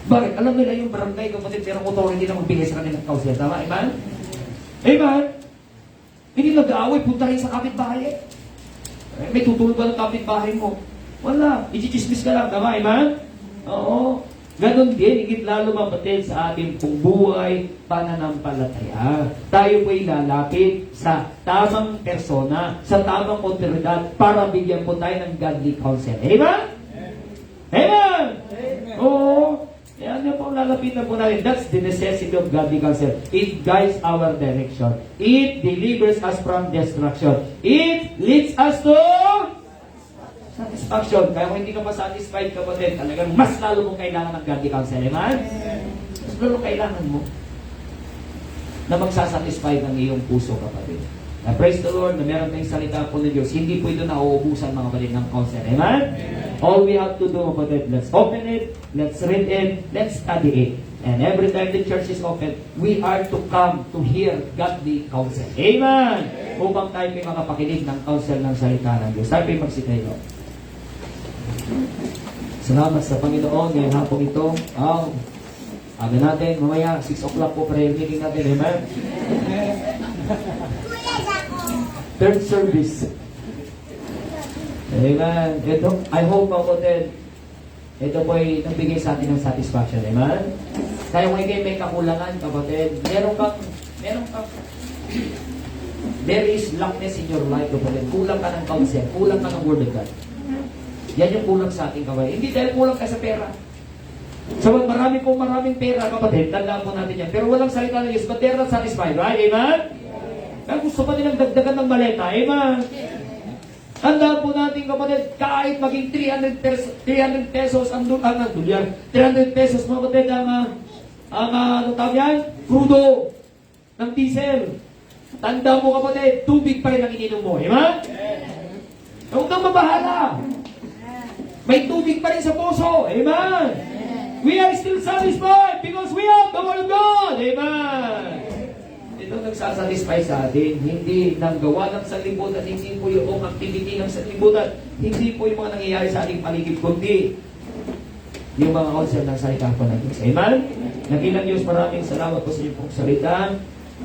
Bakit? Alam nila yung barangay kapatid, pero authority na magbigay sa kanilang counsel. Tama? Amen? Amen? Hindi nag-aaway, punta rin sa kapitbahay eh. May tutulog ba ng kapitbahay mo? Wala. I-chismis ka lang. Tama? Amen? Oo. Ganon din, higit lalo mapatid sa ating pong buhay, pananampalataya. Tayo po'y lalapit sa tamang persona, sa tamang otoridad, para bigyan po tayo ng godly counsel. Amen? Amen? Oo. Yan yung pong lalapitan po natin. That's the necessity of godly counsel. It guides our direction. It delivers us from destruction. It leads us to Satisfaction. Kaya kung hindi ka pa satisfied, kapatid, talagang mas lalo mong kailangan ng godly counsel. Amen? Mas lalo kailangan mo na magsasatisfy ng iyong puso, kapatid. Na praise the Lord, na meron tayong salita po ng Diyos. Hindi po ito nauubusan, mga kapatid, ng counsel. Amen? All we have to do, kapatid, let's open it, let's read it, let's study it. And every time the church is open, we are to come to hear godly counsel. Amen! Upang tayo may makapakinig ng counsel ng salita ng Diyos. Tayo may magsitayo. Salamat sa Panginoon ngayong hapong ito. Aga natin, mamaya 6 o'clock po prayer meeting natin. Amen? Third service. Amen. Ito, I hope, kapatid, ito po ay nagbigay sa atin ng satisfaction. Amen? Kaya kung kayo may kakulangan, kapatid, meron kang, there is lackness in your life, kapatid. Kulang ka ng counsel, kulang ka ng word of God. Yan yung kulang sa ating kapatid. Hindi dahil kulang ka sa pera. So, maraming pera, kapatid, tandaan po natin yan. Pero walang salita ng Diyos, but they're not satisfied, right? Amen? Kaya gusto pa nilang dagdagan ng maleta. Amen? Tandaan po natin, kapatid, kahit maging 300 pesos ang dolyar, 300 pesos, mga kapatid, ano tawag yan? Crudo ng diesel. Tandaan mo, kapatid, tubig pa rin ang ininom mo. Amen? Huwag kang mabahala. May tubig pa rin sa puso. Amen? We are still satisfied because we have the Word of God. Amen? Ito nagsasatisfy sa atin. Hindi ng gawa ng sanlibutan, hindi po yung activity ng sanlibutan, hindi po yung mga nangyayari sa ating paligid, kundi yung mga counsel ng salita po ng Diyos. Amen? Nakilang Diyos, maraming salamat po sa inyong pong salita.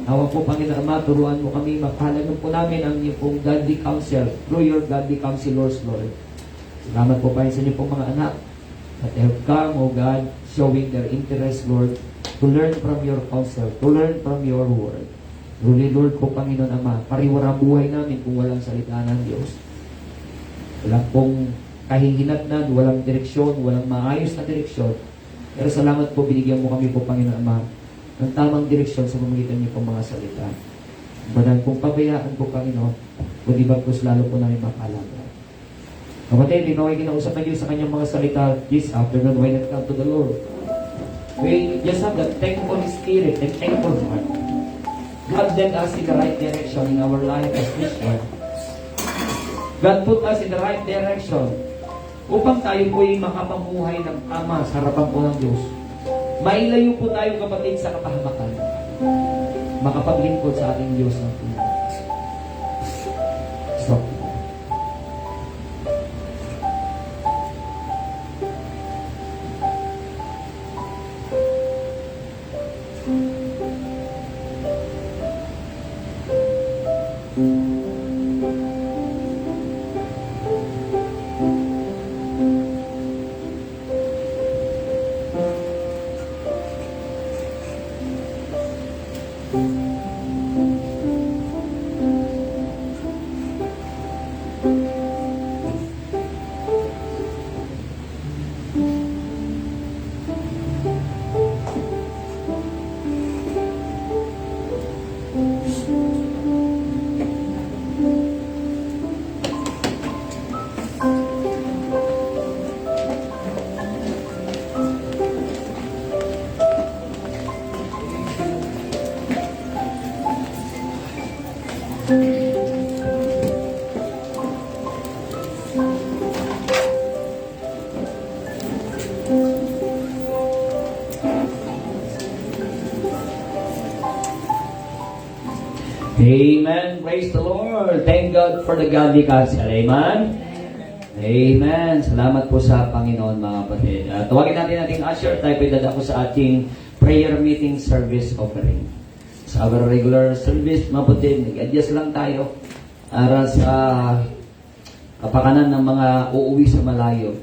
Awa po, Panginoon Ama, turuan mo kami, mapahalagan po namin ang inyong pong godly counsel through your godly counselors, Lord. Salamat po pa sa inyong pong mga anak that have come, O God, showing their interest, Lord, to learn from your counsel, to learn from your word. Truly, Lord po, Panginoon Ama, pariwara buhay namin kung walang salita ng Diyos. Walang pong kahihinatnan, walang direksyon, walang maayos na direksyon. Pero salamat po, binigyan mo kami po, Panginoon Ama, ng tamang direksyon sa pamamagitan niyo pong mga salita. Badan kung pabayaan po, Panginoon, kundi bagkus lalo po namin mapalaga. Kapatid, ikaw ay kinausap ng Diyos sa kanyang mga salita this afternoon when it comes to the Lord. We just have that thankful spirit and thankful heart. God led us in the right direction in our life as Christians. God put us in the right direction upang tayo po ay makapamuhay ng tama sa harapan po ng Diyos. Mailayo po tayo, kapatid, sa kapahamakan. Makapaglingkod sa ating Diyos ng Panginoon. Stop. Amen. Praise the Lord. Thank God for the godly counsel. Amen. Amen. Salamat po sa Panginoon, mga kapatid. Tawagin natin ating usher. Tayo po dadako sa ating prayer meeting service offering. Sa our regular service, mga kapatid, nag-adjust lang tayo para sa kapakanan ng mga uuwi sa malayo.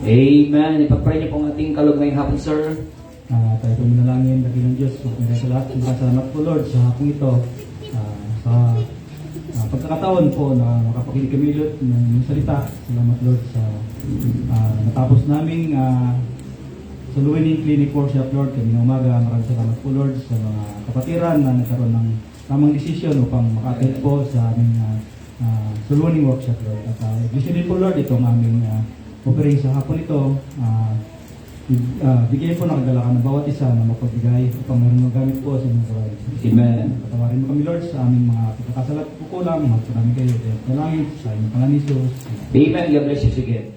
Amen. Ipag-pray niyo po ang ating kalog ngayong hapon, sir. Tayo po manalangin, dakilang Diyos, magpapalala sa lahat. Salamat po, Lord, sa hapong ito. Sa pagkakataon po na makapakinig kami, Lord, ng salita. Salamat, Lord, sa natapos naming suluhin yung clinic workshop, Lord, kami na umaga. Maraming salamat po, Lord, sa mga kapatiran na nagkaroon ng tamang desisyon upang maka-attend po sa aming soul winning workshop, Lord. At gusto din po, Lord, itong aming offering sa hapon ito. Bigyan po ng kagalakan ng bawat isa na mapagbigay upang meron magamit po sa inyong gawain. Amen. Patawarin mo kami, Lord, sa aming mga pagkakasalat po kulang. Mahal po namin kayo. Dalangin sa inyong pangalan ni Jesus. Amen. God bless you. Sige.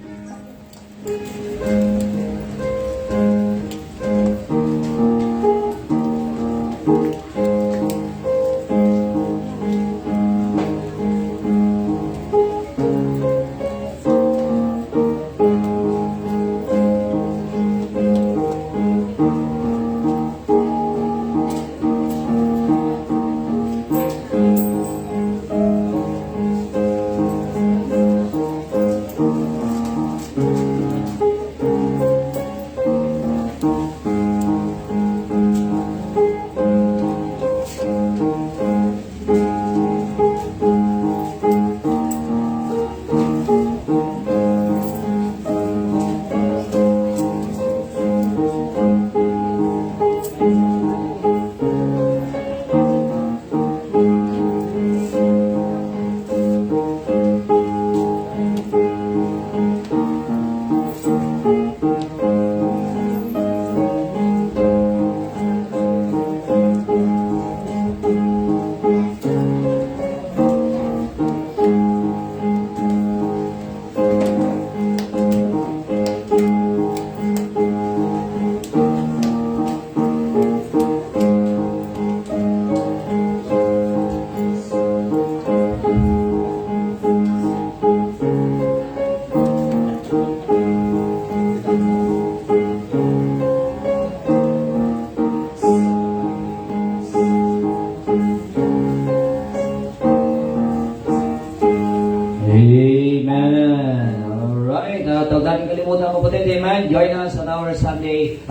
Amen. Alright. Huwag natin kalimutan kapatid. Amen. Join us on our Saturday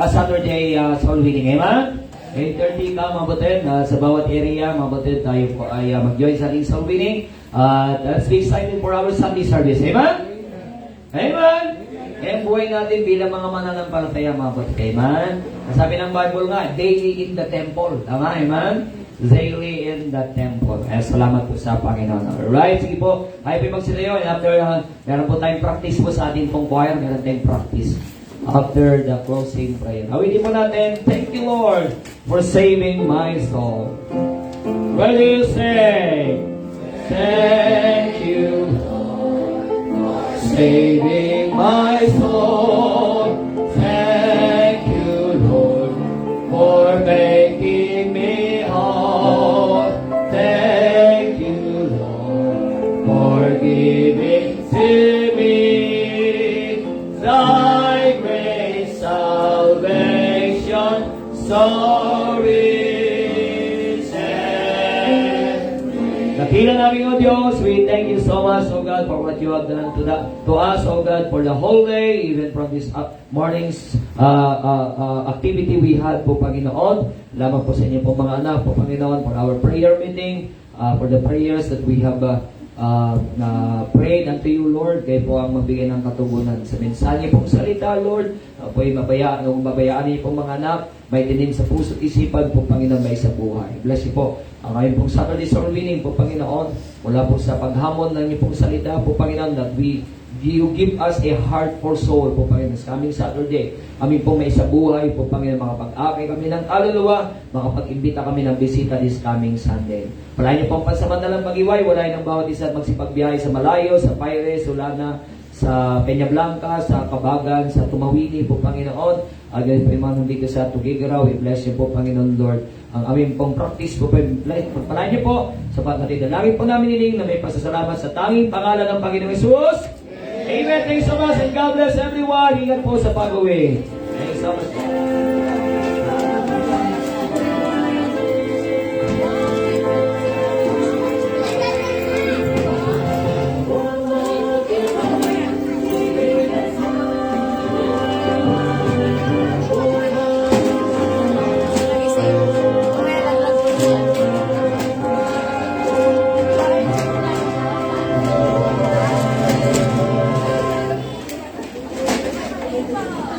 soul winning. Amen. 8:30 ka mga kapatid. Sa bawat area mga kapatid tayo po ay mag-join sa ating soul winning. Let's be excited for our Sunday service. Amen. Amen. Kaya ang buhay natin bilang mga mananampalataya mga kapatid. Amen. Sabi ng Bible nga, daily in the temple. Tama? Amen. Daily in the temple. Salamat po sa Panginoon. Alright, sige po. Tayo po magsilayo. And after, meron po tayong practice po sa ating pong choir. Meron tayong practice after the closing prayer. Awitin po natin, thank you Lord for saving my soul. What do you say? Thank you for saving my soul. Thank you Lord for making me whole. Thank you Lord for giving to me thy great salvation so rich and free. Dakila namin o Diyos, we thank you so much, O God, for what you have done to us, O God, for the whole day, even from this morning's activity we had po, Panginoon. Lamang po sa inyo po mga anak po, Panginoon, for our prayer meeting, for the prayers that we have prayed unto you, Lord. Kayo po ang magbigay ng katugunan sa mensahe pong salita, Lord. Po ay mabayaan niyo pong mga anak, may tinim sa puso at isipan po, Panginoon, may sa buhay. Bless you po. Ang ngayon pong Saturday soul winning po, Panginoon, mula po sa paghamon ng inyong pong salita po, Panginoon, that you give us a heart for soul po, Panginoon, sa coming Saturday. Kami po may sa buhay po, Panginoon, makapag-akay kami ng kaluluwa, makapag-imbita kami ng bisita this coming Sunday. Wala niyo pong pansamantalang mag-iway, wala ng bawat isa at magsipagbiyahe sa malayo, sa Paires, Solana, sa Peña Blanca, sa Kabagan, sa Tumawini po, Panginoon. Again po yung dito sa Tugigaraw, we bless you po, Panginoon Lord. Ang aming pong practice po, pagpalain niyo po, sapat natin dalangin po namin niling na may pasasalamat sa tanging pangalan ng Panginoong Jesus. Amen. Thanks so much and God bless everyone. Ingat po sa pag-uwi. Thanks so much. Bye.